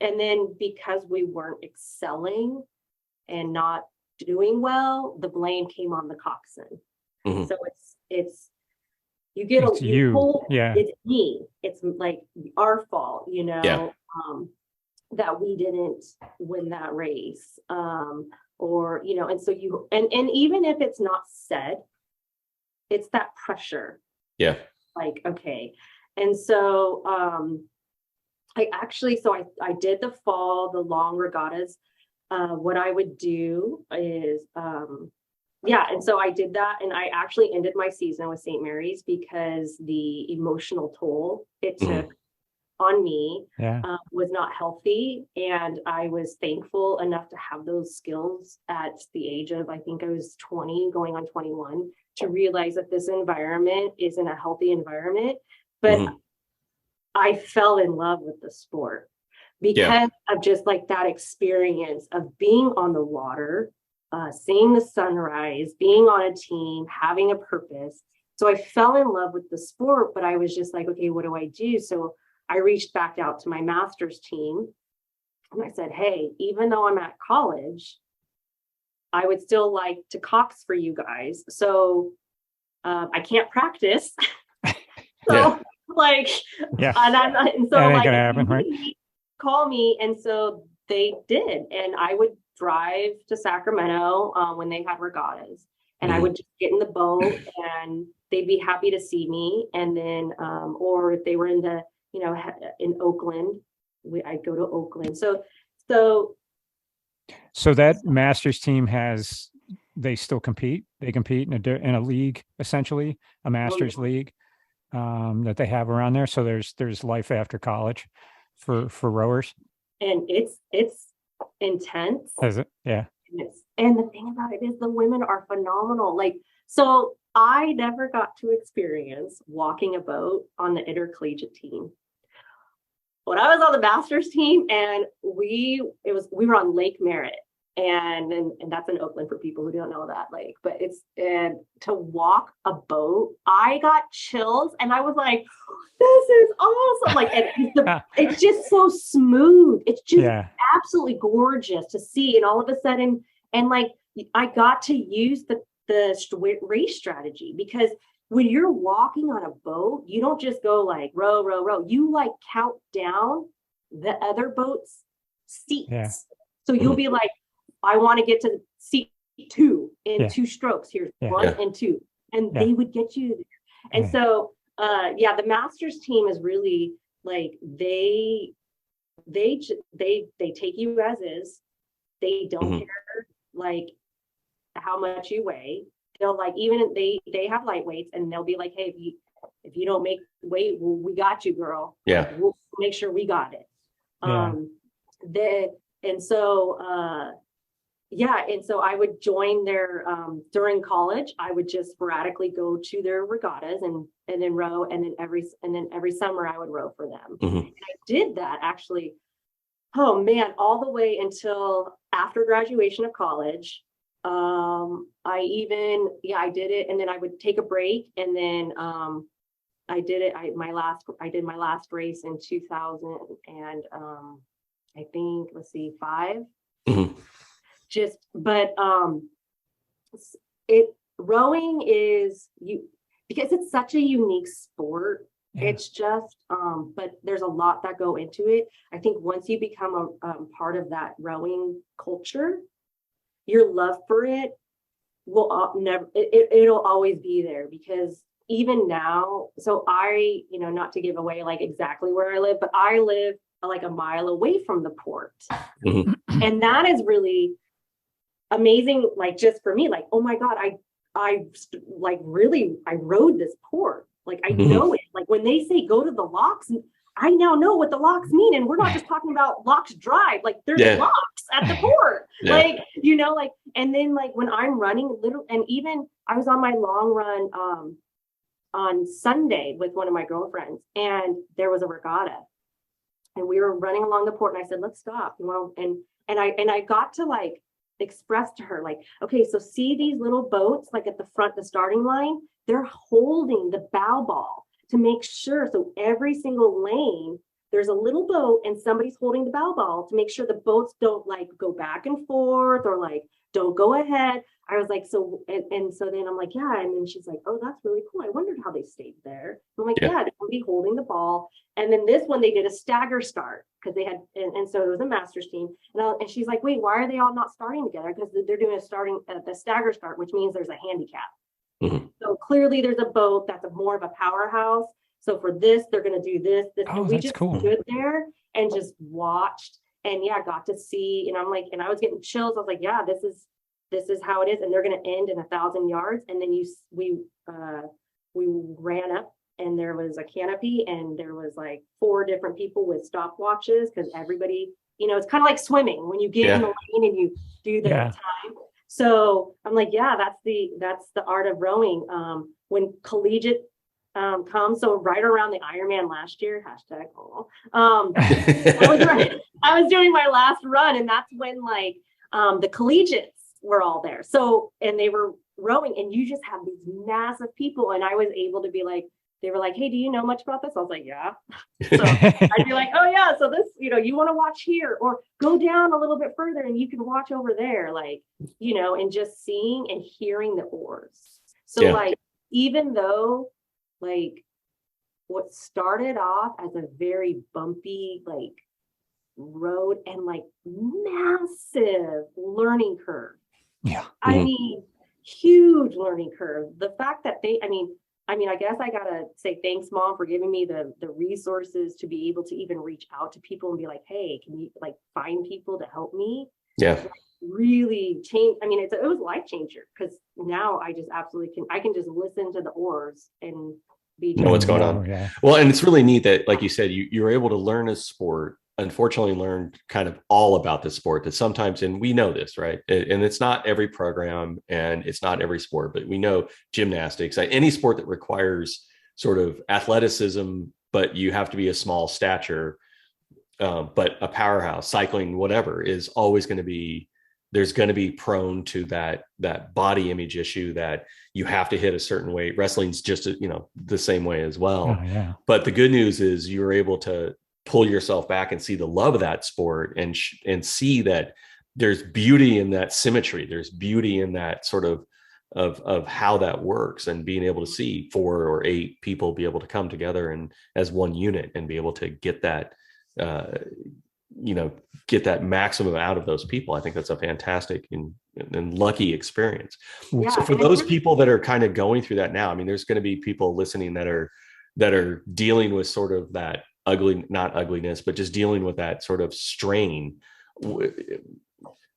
and then because we weren't excelling and not doing well, the blame came on the coxswain. So it's you get it's me. It's like our fault, you know, that we didn't win that race. Or, you know, and so and even if it's not said, it's that pressure. Like, okay. And so I did the fall, the long regattas. What I would do is yeah, and so I did that, and I actually ended my season with St. Mary's because the emotional toll it took on me was not healthy. And I was thankful enough to have those skills at the age of, I think I was 20 going on 21, to realize that this environment isn't a healthy environment. But I fell in love with the sport because of just like that experience of being on the water, seeing the sunrise, being on a team, having a purpose. So I fell in love with the sport, but I was just like, okay, what do I do? So I reached back out to my master's team and I said, hey, even though I'm at college, I would still like to cox for you guys. So I can't practice. So and so that ain't like, gonna happen, right? Call me. And so they did. And I would drive to Sacramento when they had regattas, and I would just get in the boat and they'd be happy to see me. And then, or if they were in the, in Oakland, I'd go to Oakland. So that master's team they still compete. They compete in a league, essentially a master's league that they have around there. So there's life after college for rowers. And it's intense. Is it? Yeah. And the thing about it is the women are phenomenal. Like, so I never got to experience walking a boat on the intercollegiate team. When I was on the master's team, and we were on Lake Merritt, and that's in Oakland for people who don't know that lake. But and to walk a boat, I got chills, and I was like, "This is awesome!" Like, and it's just so smooth. It's just absolutely gorgeous to see. And all of a sudden, and like I got to use the race strategy, because when you're walking on a boat, you don't just go like row, row, row. You like count down the other boat's seats. Yeah. So you'll be like, I want to get to seat 2 in 2 strokes. Here's 1 and 2. And they would get you there. And so, the master's team is really like, they take you as is. They don't care like how much you weigh. They'll like, even they have lightweights, and they'll be like, hey, if you don't make weight, we got you, girl. Yeah. We'll make sure we got it. And so I would join their during college. I would just sporadically go to their regattas and then row, and then every summer I would row for them. And I did that actually, oh man, all the way until after graduation of college. I did it, and then I would take a break, and then I did my last race in 2000, and I think, let's see, 5. Rowing is because it's such a unique sport. It's just but there's a lot that go into it. I think once you become a part of that rowing culture, your love for it will it'll always be there. Because even now, so I, not to give away like exactly where I live, but I live like a mile away from the port. And that is really amazing. Like, just for me, like, oh my God, I rode this port. Like, I know it. Like, when they say go to the locks, I now know what the locks mean. And we're not just talking about locks drive. Like, there's locks at the port. Like, and then like when I'm running and even I was on my long run on Sunday with one of my girlfriends, and there was a regatta, and we were running along the port, and I said, let's stop. And I got to like express to her, like, okay, so see these little boats like at the front, the starting line, they're holding the bow ball to make sure. So every single lane, there's a little boat, and somebody's holding the bow ball to make sure the boats don't like go back and forth, or like don't go ahead. I was like, so, and so then I'm like, yeah. And then she's like, oh, that's really cool. I wondered how they stayed there. I'm like, yeah, they would be holding the ball. And then this one, they did a stagger start, because they had, and so it was a master's team. And she's like, wait, why are they all not starting together? Because they're doing the stagger start, which means there's a handicap. So clearly there's a boat that's more of a powerhouse. So for this, they're going to do this. Oh, and we that's just cool. stood there and just watched, and got to see. And I'm like, and I was getting chills. I was like, yeah, this is this is how it is, and they're going to end in 1,000 yards. And then we ran up, and there was a canopy, and there was like 4 different people with stopwatches, because everybody, it's kind of like swimming when you get in the lane and you do the time. So I'm like, that's the art of rowing. When collegiate comes, so right around the Ironman last year, hashtag I was doing my last run, and that's when like the collegiates were all there. So, and they were rowing, and you just have these massive people, and I was able to be like, they were like, hey, do you know much about this? I was like, yeah. So I'd be like, oh yeah, so this, you want to watch here, or go down a little bit further and you can watch over there, like, and just seeing and hearing the oars. So like, even though like what started off as a very bumpy like road and like massive learning curve. Yeah. I mean, huge learning curve. The fact that I guess I gotta say thanks, Mom, for giving me the resources to be able to even reach out to people and be like, hey, can you like find people to help me? Yeah. Like, really change. I mean, it was a life changer, because now I just absolutely I can just listen to the oars and know what's going on. Yeah. Well, and it's really neat that, like you said, you were able to learn a sport, unfortunately learn kind of all about the sport, that sometimes, and we know this, right? And it's not every program and it's not every sport, but we know gymnastics, any sport that requires sort of athleticism, but you have to be a small stature, but a powerhouse, cycling, whatever, is always going to be, there's going to be prone to that body image issue, that you have to hit a certain weight. Wrestling's just, the same way as well. Oh, yeah. But the good news is you're able to pull yourself back and see the love of that sport, and see that there's beauty in that symmetry. There's beauty in that sort of how that works, and being able to see 4 or 8 people be able to come together and as one unit and be able to get that, get that maximum out of those people. I think that's a fantastic and lucky experience. Yeah, so for those people that are kind of going through that now, I mean, there's going to be people listening that are dealing with sort of that not ugliness, but just dealing with that sort of strain.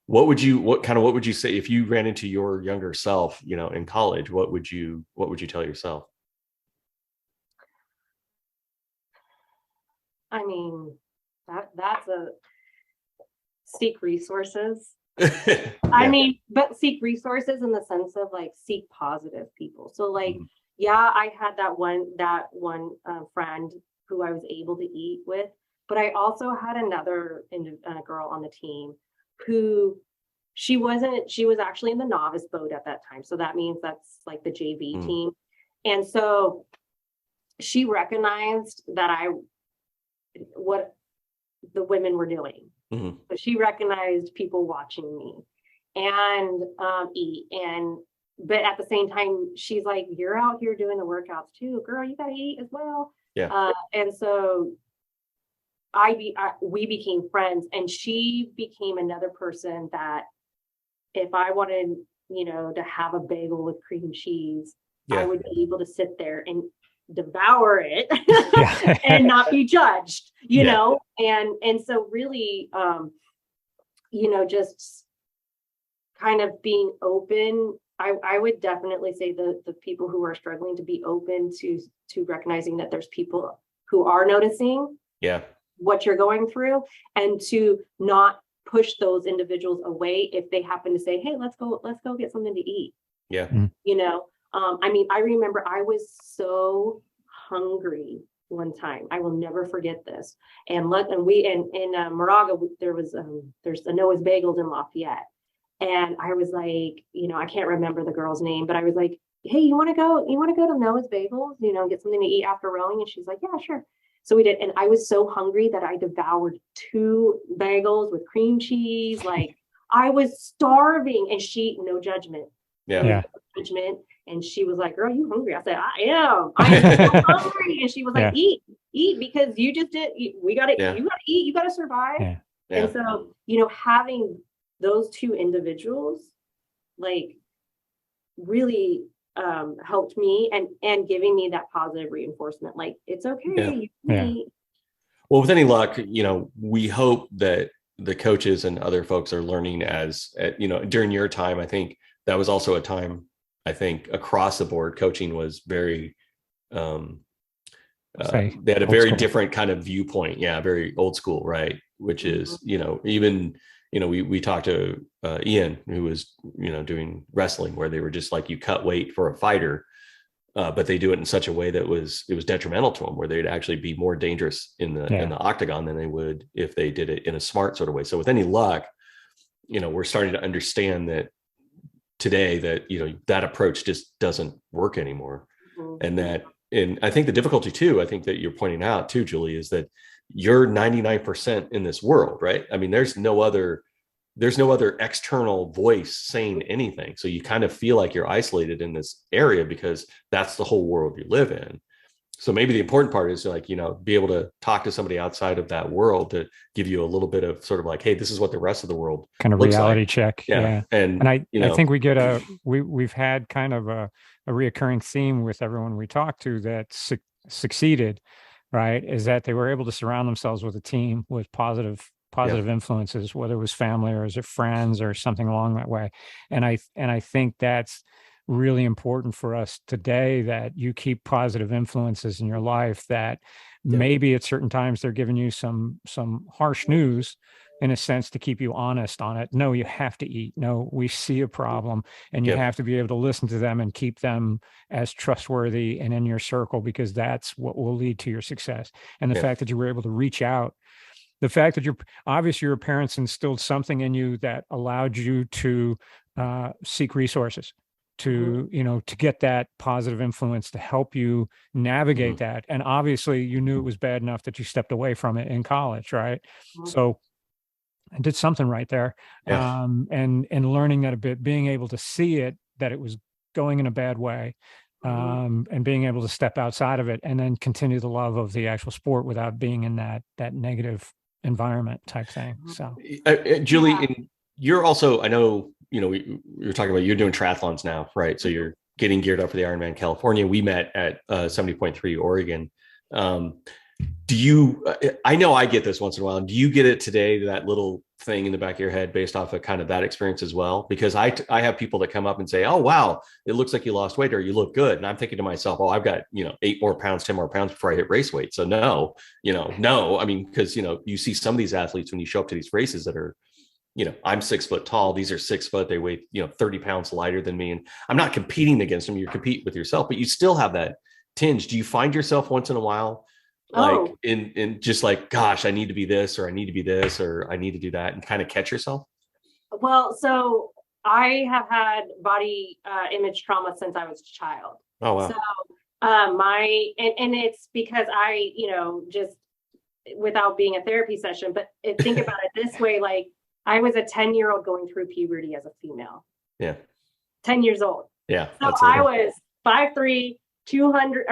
What would you say if you ran into your younger self, in college? What would you tell yourself? I mean, that's a seek resources. I mean, but seek resources in the sense of like seek positive people. So like, I had that one friend who I was able to eat with, but I also had another girl on the team who she was actually in the novice boat at that time. So that means that's like the JV team. And so she recognized that what the women were doing. So she recognized people watching me and eat. But at the same time, she's like, you're out here doing the workouts too, girl, you got to eat as well. Yeah. And so we became friends, and she became another person that if I wanted, to have a bagel with cream cheese, I would be able to sit there and devour it and not be judged, know? And so really, just kind of being open. I would definitely say the people who are struggling to be open to recognizing that there's people who are noticing what you're going through, and to not push those individuals away if they happen to say, hey, let's go get something to eat. Yeah. I mean, I remember I was so hungry one time. I will never forget this. And we in Moraga, there's a Noah's Bagels in Lafayette. And I was like, I can't remember the girl's name, but I was like, hey, you want to go to Noah's Bagels, get something to eat after rowing? And she's like, yeah, sure. So we did. And I was so hungry that I devoured 2 bagels with cream cheese. Like, I was starving, and no judgment. Yeah. Judgment. And she was like, girl, you hungry? I said, I am so hungry. And she was like, eat, because you just did. You got to eat. You got to survive. Yeah. And so, having those 2 individuals, like, really helped me and giving me that positive reinforcement. Like, it's okay. Well, with any luck, we hope that the coaches and other folks are learning during your time. I think that was also a time, I think, across the board, coaching was very, they had a very different kind of viewpoint. Yeah. Very old school. Right. Which is, even, we talked to Ian, who was, doing wrestling, where they were just like, you cut weight for a fighter, but they do it in such a way that it was detrimental to them, where they'd actually be more dangerous in the octagon than they would if they did it in a smart sort of way. So with any luck, we're starting to understand that today that, that approach just doesn't work anymore. And I think the difficulty too, I think that you're pointing out too, Julie, is that you're 99% in this world, right? I mean, there's no other external voice saying anything. So you kind of feel like you're isolated in this area because that's the whole world you live in. So maybe the important part is like, be able to talk to somebody outside of that world to give you a little bit of sort of like, hey, this is what the rest of the world kind of reality check. Yeah. And I think we get we've had kind of a reoccurring theme with everyone we talk to that succeeded, right? Is that they were able to surround themselves with a team with positive influences, whether it was family or is it friends or something along that way. And I think that's really important for us today, that you keep positive influences in your life, that maybe at certain times they're giving you some harsh news in a sense to keep you honest on it. No, you have to eat. No, we see a problem, and you have to be able to listen to them and keep them as trustworthy and in your circle, because that's what will lead to your success. And the fact that you were able to reach out, the fact that your parents instilled something in you that allowed you to seek resources, to to get that positive influence to help you navigate that. And obviously you knew it was bad enough that you stepped away from it in college, right? So I did something right there. And learning that a bit, being able to see it, that it was going in a bad way, and being able to step outside of it and then continue the love of the actual sport without being in that negative environment type thing. So Julie, and you're also, I know, we were talking about, you're doing triathlons now, right? So you're getting geared up for the Ironman California. We met at 70.3 Oregon. Do you, I know I get this once in a while. Do you get it today, that little thing in the back of your head based off of kind of that experience as well? Because I have people that come up and say, oh, wow, it looks like you lost weight or you look good. And I'm thinking to myself, oh, I've got, 8 more pounds, 10 more pounds before I hit race weight. So no, I mean, because, you see some of these athletes when you show up to these races that are, I'm 6 foot tall. These are 6 foot. They weigh, 30 pounds lighter than me. And I'm not competing against them. You compete with yourself, but you still have that tinge. Do you find yourself once in a while, like in just like, gosh, I need to be this, or I need to be this, or I need to do that, and kind of catch yourself? Well, so I have had body image trauma since I was a child. Oh, wow. So and it's because I, just without being a therapy session, but think about it this way, like I was a 10-year-old going through puberty as a female. Yeah. 10 years old. Yeah. So I was 5'3", 100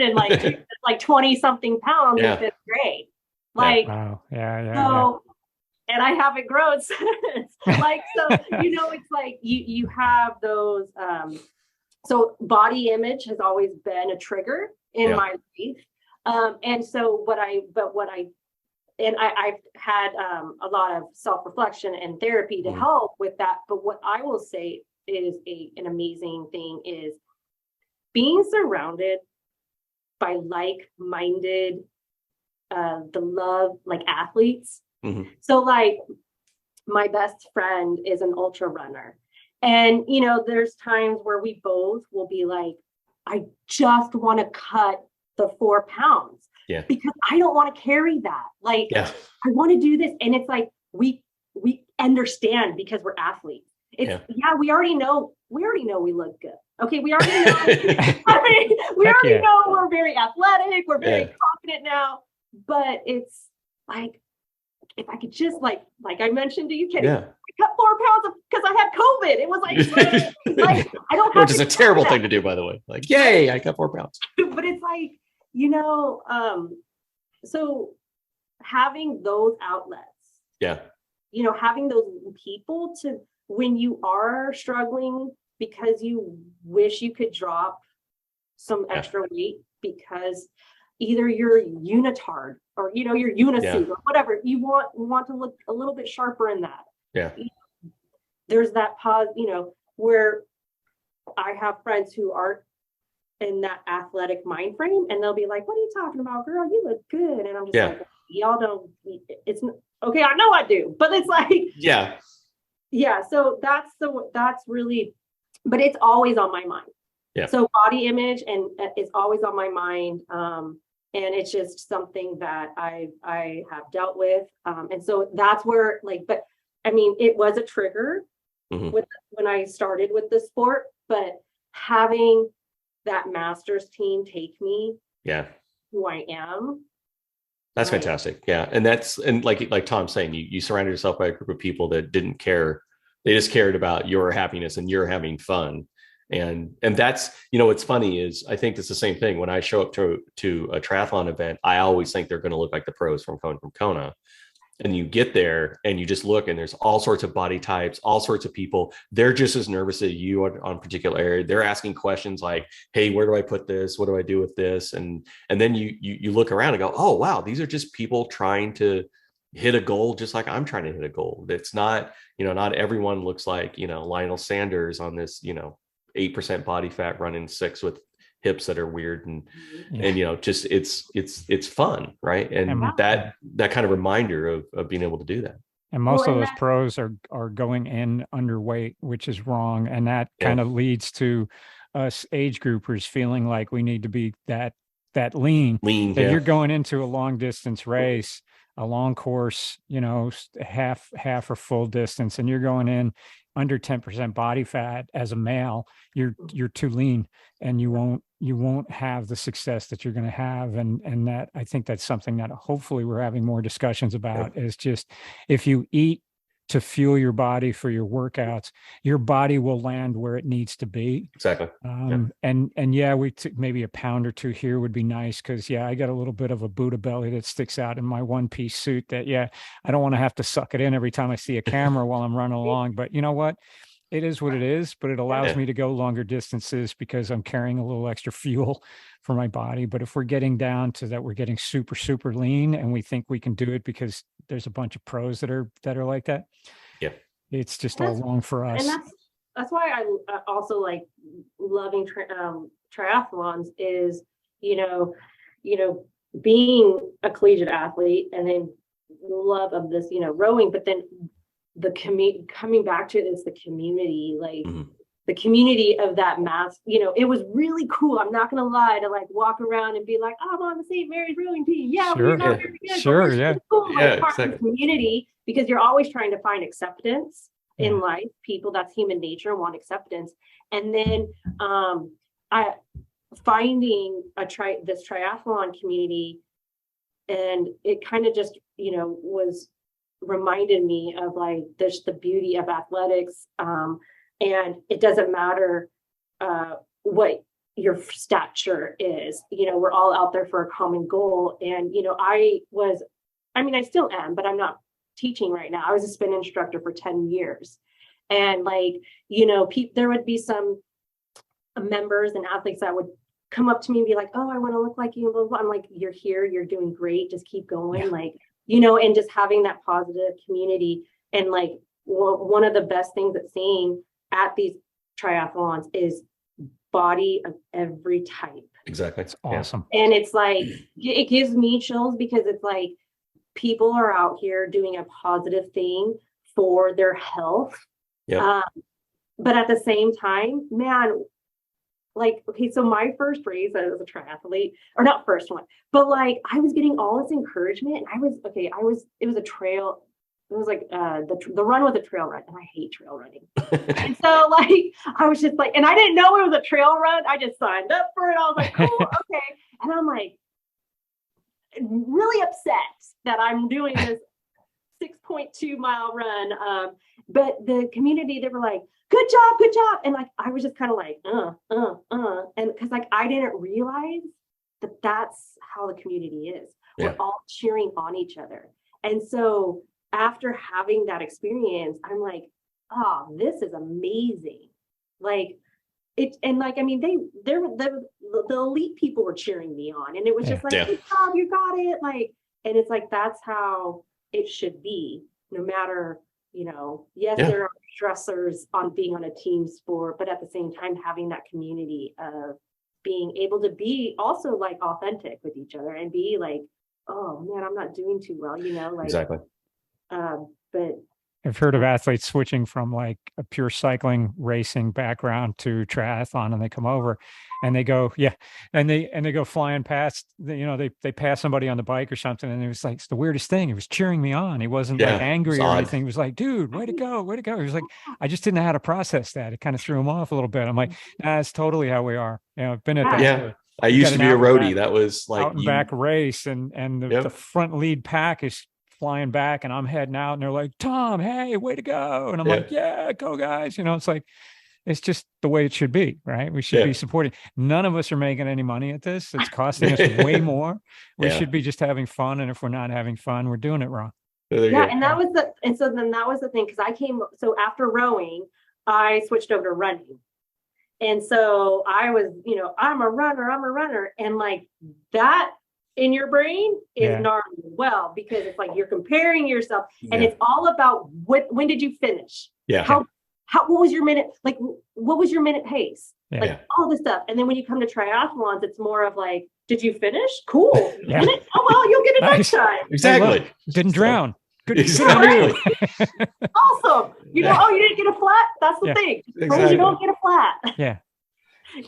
and like 20 something pounds in 5th grade. Like, wow. And I haven't grown since. Like, so, it's like you have those, so body image has always been a trigger in my life. And so I've had a lot of self-reflection and therapy to help with that. But what I will say is an amazing thing is being surrounded by like-minded, the love, like athletes. So like my best friend is an ultra runner. And, there's times where we both will be like, I just want to cut the 4 pounds. Yeah. Because I don't want to carry that. Like, I want to do this. And it's like, we understand because we're athletes. It's we already know we look good. Okay. We already know, we already know we're very athletic. We're very confident now, but it's like, if I could just like I mentioned to you, Kenny, I cut 4 pounds because I had COVID. It was like, I don't have which is a terrible thing to do, by the way. Like, yay, I cut 4 pounds. But it's like, so having those outlets, having those people to, when you are struggling because you wish you could drop some extra weight because either you're unitard or, your unisuit or whatever. You want to look a little bit sharper in that. Yeah. There's that pause, where I have friends who aren't in that athletic mind frame, and they'll be like, what are you talking about, girl? You look good. And I'm just like, y'all don't, it's okay. I know I do, but it's like, so that's really, but it's always on my mind. Yeah. So body image and it's always on my mind. And it's just something that I have dealt with. And so that's where but I mean, it was a trigger when I started with the sport, but having that master's team take me who I am. That's fantastic. Yeah. And like Tom's saying, you surrounded yourself by a group of people that didn't care. They just cared about your happiness and you're having fun. And that's, what's funny is I think it's the same thing. When I show up to a triathlon event, I always think they're going to look like the pros from Kona. And you get there and you just look and there's all sorts of body types, all sorts of people. They're just as nervous as you on a particular area. They're asking questions like, hey, where do I put this? What do I do with this? And then you look around and go, oh, wow, these are just people trying to hit a goal just like I'm trying to hit a goal. It's not, not everyone looks like, Lionel Sanders on this, 8% body fat running 6 with hips that are weird and just it's fun, right? And that kind of reminder of being able to do that. And most of those pros are going in underweight, which is wrong, and that kind of leads to us age groupers feeling like we need to be that lean. If you're going into a long distance race, a long course, half or full distance, and you're going in under 10% body fat as a male, you're too lean, and you won't have the success that you're going to have. And that, I think that's something that hopefully we're having more discussions about, is just, if you eat to fuel your body for your workouts, your body will land where it needs to be. Exactly. And we took maybe a pound or 2 here would be nice. Cause I got a little bit of a Buddha belly that sticks out in my one-piece suit that, I don't want to have to suck it in every time I see a camera while I'm running along, but you know what? It is what it is, but it allows me to go longer distances because I'm carrying a little extra fuel for my body. But if we're getting down to that, we're getting super, super lean, and we think we can do it because there's a bunch of pros that are like that. Yeah. It's just all wrong for us. And that's why I also like loving triathlons is, being a collegiate athlete, and then love of this, rowing, but then coming back to it is the community, the community of that mass. It was really cool. I'm not gonna lie, to walk around and be like, I'm on the St. Mary's rowing team. We're not very good. Sure, yeah. Cool. Part of the community, because you're always trying to find acceptance in life. People, that's human nature, want acceptance. And then finding this triathlon community, and it kind of just was reminded me of there's the beauty of athletics, and it doesn't matter what your stature is. We're all out there for a common goal. And I still am, but I'm not teaching right now. I was a spin instructor for 10 years, and there would be some members and athletes that would come up to me and be like, oh, I want to look like you, blah, blah. I'm like, you're here, you're doing great, just keep going. And just having that positive community. And one of the best things that's seeing at these triathlons is body of every type. Exactly. It's awesome. And it's it gives me chills, because it's people are out here doing a positive thing for their health. But at the same time, man, okay, so my first race as a triathlete, or not first one, but I was getting all this encouragement, and it was a trail. It was the run was a trail run, and I hate trail running. And so I was just and I didn't know it was a trail run. I just signed up for it. I was like, cool, okay. And I'm really upset that I'm doing this 6.2 mile run. But the community, they were like, good job. And I was just kind of and because I didn't realize that that's how the community is. We're all cheering on each other. And so after having that experience, I'm like, oh, this is amazing. The elite people were cheering me on, and it was just good job, you got it. And it's like, that's how it should be, no matter, yes, Yeah. there are stressors on being on a team sport, but at the same time, having that community of being able to be also like authentic with each other and be like, oh man, I'm not doing too well, like Exactly. but I've heard of athletes switching from like a pure cycling racing background to triathlon, and they come over and they go, and they go flying past, they pass somebody on the bike or something, and it was like, it's the weirdest thing. He was cheering me on. He wasn't like angry or anything. He was like, dude, way to go, way to go. He was like, I just didn't know how to process that. It kind of threw him off a little bit. I'm like, nah, it's totally how we are. I've been at that. Yeah. I used to be a roadie. That was like out and back race, and the front lead pack is flying back, and I'm heading out, and they're like, Tom, hey, way to go. And I'm like, yeah, go guys. It's like, it's just the way it should be, right? We should be supporting. None of us are making any money at this. It's costing us way more. We should be just having fun. And if we're not having fun, we're doing it wrong. And that was the thing. Cause after rowing, I switched over to running. And so I was, I'm a runner. And like that in your brain is gnarly because it's like you're comparing yourself, and it's all about when did you finish? How what was your minute? Like, what was your minute pace? Like all this stuff. And then when you come to triathlons, it's more of like, did you finish? Cool. You finished? Oh, well, you'll get it next time. Exactly. Hey, didn't drown. Good. Exactly. Awesome. You didn't get a flat? That's the thing. Exactly. You don't get a flat. Yeah.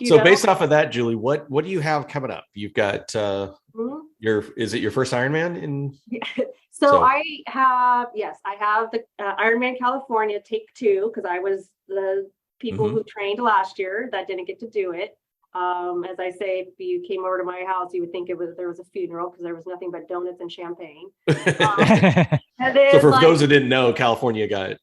So based off of that, Julie, what do you have coming up? You've got is it your first Ironman So I have the Ironman California take 2, because I was the people who trained last year that didn't get to do it. As I say, if you came over to my house, you would think there was a funeral, because there was nothing but donuts and champagne. And then, so for those that didn't know, California got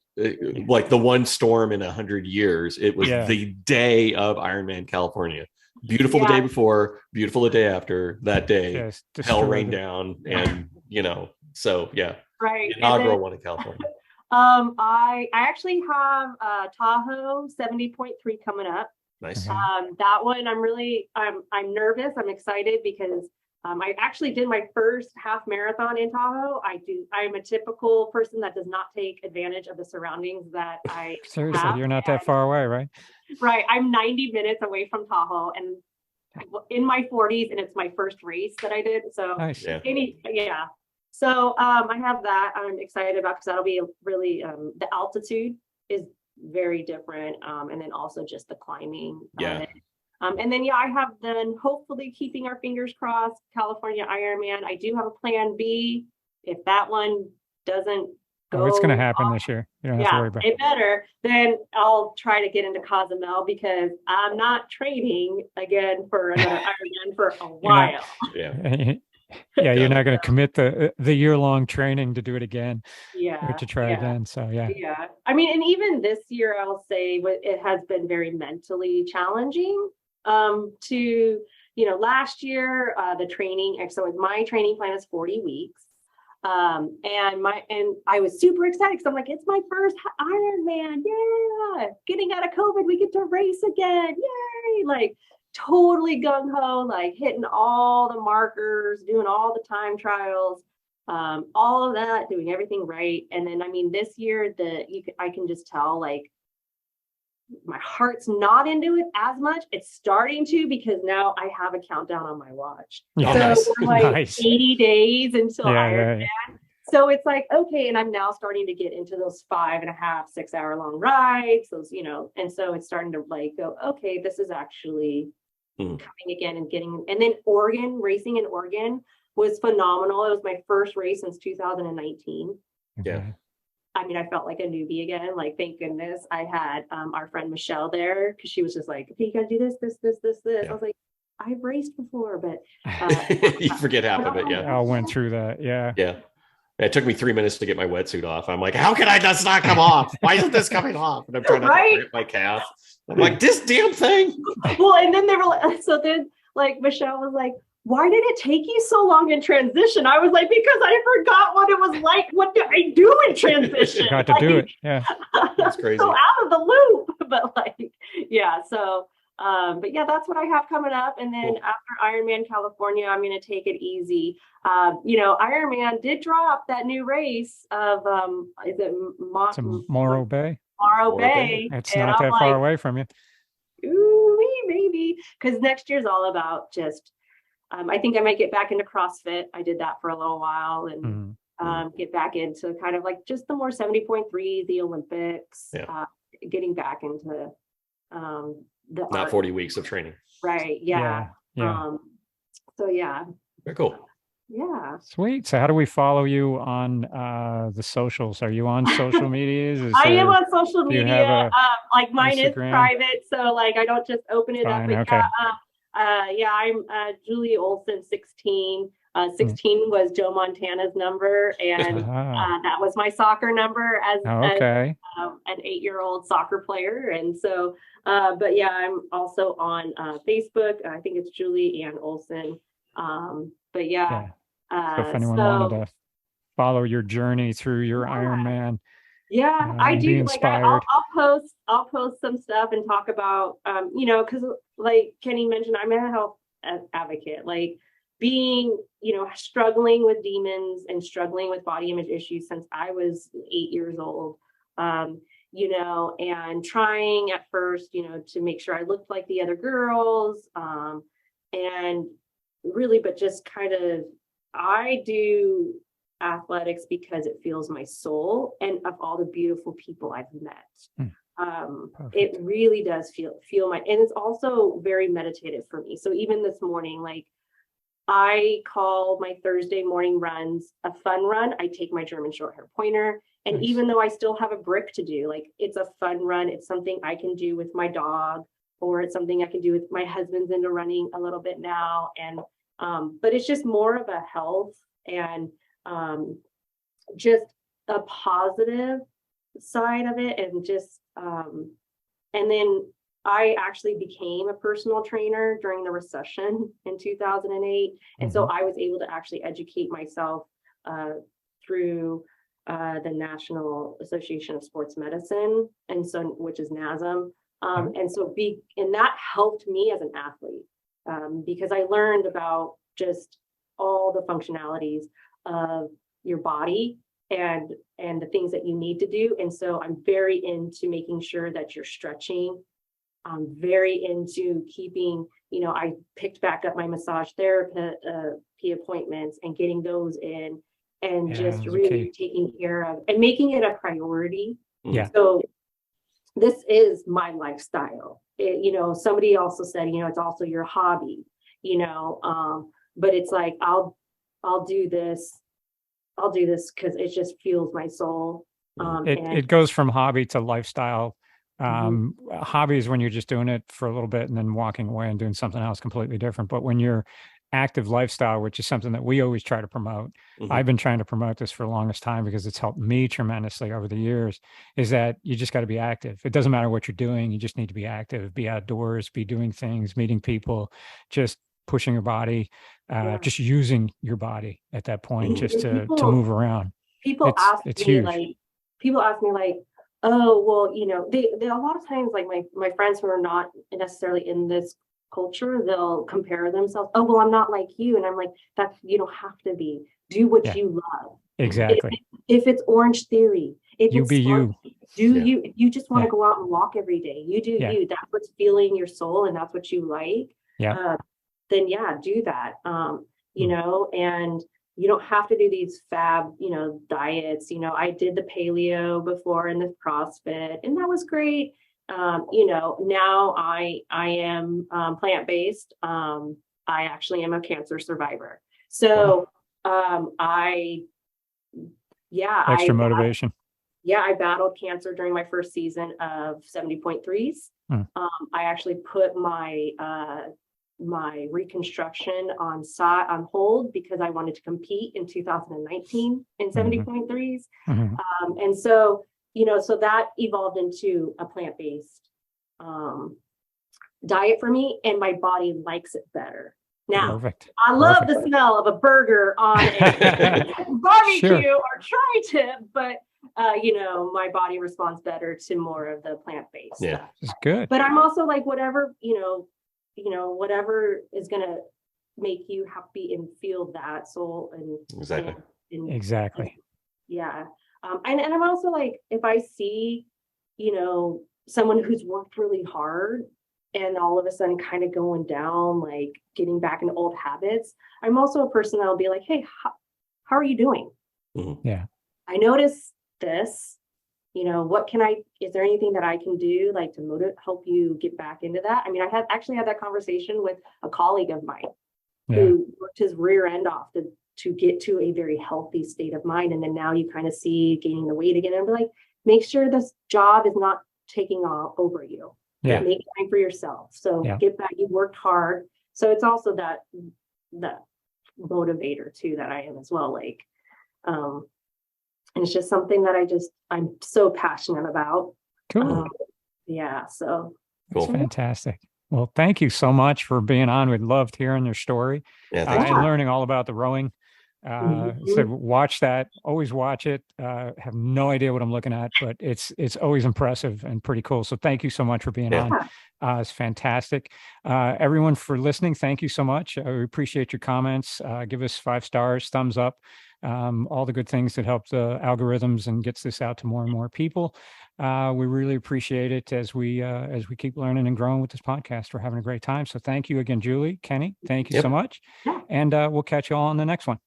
like the one storm in 100 years. It was the day of Ironman California. Beautiful the day before, beautiful the day after. That day, hell rained down, and so right. The inaugural one in California. I actually have Tahoe 70.3 coming up. Nice. That one, I'm nervous. I'm excited because I actually did my first half marathon in Tahoe. I'm a typical person that does not take advantage of the surroundings that I seriously have. You're not that far away, right? Right. I'm 90 minutes away from Tahoe, and in my 40s, and it's my first race that I did. So nice. So I have that I'm excited about, because that'll be really the altitude is very different, and then also just the climbing. And then I have then, hopefully, keeping our fingers crossed, California Ironman. I do have a plan B if that one doesn't go. It's going to happen this year. You don't have to worry about it. It better. Then I'll try to get into Cozumel, because I'm not training again for another Ironman for a while. You're not going to commit the year-long training to do it again. Or to try again. So I mean, and even this year, I'll say it has been very mentally challenging. Last year, the training. So my training plan is 40 weeks. And I was super excited, because I'm like, it's my first Ironman. Yeah. Getting out of COVID, we get to race again. Yay. Like, totally gung-ho, like hitting all the markers, doing all the time trials, all of that, doing everything right. And then, this year I can just tell, like, my heart's not into it as much. It's starting to, because now I have a countdown on my watch. So we're like 80 days until Ironman. So it's like, okay. And I'm now starting to get into those 5.5, 6 hour long rides, those, and so it's starting to like go, okay, this is actually coming again and then racing in Oregon was phenomenal. It was my first race since 2019. Yeah. I felt like a newbie again. Like, thank goodness I had our friend Michelle there, because she was just like, okay, you got to do this. Yeah. I was like, I've raced before, but you forget half of it. I went through that. Yeah. It took me 3 minutes to get my wetsuit off. I'm like, how can this not come off? Why isn't this coming off? And I'm trying not to hurt my calf. I'm like, this damn thing. Well, and then they were like, Michelle was like, why did it take you so long in transition? I was like, because I forgot what it was like. What do I do in transition? Got to do it. Yeah. That's crazy. So out of the loop. But so But yeah, that's what I have coming up. And then after Ironman California, I'm going to take it easy. Ironman did drop that new race of, is it Morro Bay? Morro Bay. It's not that far away from you. Ooh, maybe. Because next year's all about just, I think I might get back into CrossFit. I did that for a little while and get back into kind of like just the more 70.3, the Olympics, getting back into the not 40 weeks of training. Right. Yeah. So yeah. Very cool. Yeah. Sweet. So how do we follow you on the socials? Are you on social medias? I am on social media. Like mine Instagram? Is private. So like I don't just open it up. But okay. I'm Julie Olson 16. 16 was Joe Montana's number, and that was my soccer number as an 8-year-old soccer player. And so, but yeah, I'm also on Facebook. I think it's Julie Ann Olson. But yeah. So if anyone wanted to follow your journey through your Ironman, I do. Like I'll post some stuff and talk about, because like Kenny mentioned, I'm a health advocate. Like being, struggling with demons and struggling with body image issues since I was 8 years old, and trying at first, to make sure I looked like the other girls, and really, but just kind of, I do athletics because it fuels my soul and of all the beautiful people I've met. It really does feel my, and it's also very meditative for me. So even this morning, like I call my Thursday morning runs a fun run. I take my German short hair pointer, and even though I still have a brick to do, like it's a fun run. It's something I can do with my dog, or it's something I can do with my husband's into running a little bit now. And but it's just more of a health and just a positive side of it. And just, and then I actually became a personal trainer during the recession in 2008. And so I was able to actually educate myself through the National Association of Sports Medicine, and so, which is NASM. And that helped me as an athlete. Because I learned about just all the functionalities of your body and the things that you need to do. And so I'm very into making sure that you're stretching. I'm very into keeping, I picked back up my massage therapy appointments and getting those in, and just really taking care of and making it a priority. Yeah. So this is my lifestyle. Somebody also said, it's also your hobby, but it's like, I'll do this because it just fuels my soul. It goes from hobby to lifestyle. Hobby is when you're just doing it for a little bit and then walking away and doing something else completely different. But when you're active lifestyle, which is something that we always try to promote. I've been trying to promote this for the longest time because it's helped me tremendously over the years, is that you just got to be active. It doesn't matter what you're doing. You just need to be active, be outdoors, be doing things, meeting people, just pushing your body, just using your body at that point, just to move around. People ask me like, oh, well, they a lot of times, like my friends who are not necessarily in this culture, they'll compare themselves. Oh, well, I'm not like you. And I'm like, that's, you don't have to be. Do what you love. Exactly. If it's Orange Theory, if you it's be sports, you. You just want to go out and walk every day. You do you. That's what's feeling your soul, and that's what you like. Then do that. And you don't have to do these fab, diets. I did the paleo before and the CrossFit, and that was great. Now I am plant-based. I actually am a cancer survivor. So extra motivation. I battled cancer during my first season of 70.3s. I actually put my my reconstruction on hold because I wanted to compete in 2019 in 70.3s. And so, so that evolved into a plant-based diet for me, and my body likes it better. Now, I love the smell of a burger on a barbecue or tri-tip, but my body responds better to more of the plant-based stuff. It's good. But I'm also like, whatever, whatever is going to make you happy and feel that soul and Exactly. Exactly. Yeah. And I'm also like, if I see, someone who's worked really hard and all of a sudden kind of going down, like getting back into old habits, I'm also a person that'll be like, hey, how are you doing? Mm-hmm. Yeah. I noticed this, is there anything that I can do like to help you get back into that? I mean, I had actually had that conversation with a colleague of mine who worked his rear end off to get to a very healthy state of mind. And then now you kind of see gaining the weight again and be like, make sure this job is not taking off over you. Yeah. Make time for yourself. So get back, you worked hard. So it's also that motivator too, that I am as well. Like, and it's just something that I'm so passionate about. Cool. So Cool. Fantastic. Well, thank you so much for being on. We loved hearing your story and learning all about the rowing. So watch that, always watch it. Have no idea what I'm looking at, but it's always impressive and pretty cool. So thank you so much for being on. It's fantastic. Everyone for listening, thank you so much. We appreciate your comments. Give us 5 stars, thumbs up, all the good things that help the algorithms and gets this out to more and more people. We really appreciate it as we keep learning and growing with this podcast. We're having a great time. So thank you again, Julie, Kenny. Thank you so much. And we'll catch you all on the next one.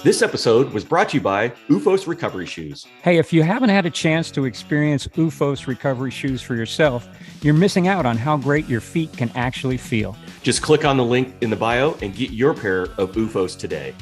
This episode was brought to you by Ufos Recovery Shoes. Hey, if you haven't had a chance to experience Ufos recovery shoes for yourself, you're missing out on how great your feet can actually feel. Just click on the link in the bio and get your pair of Ufos today.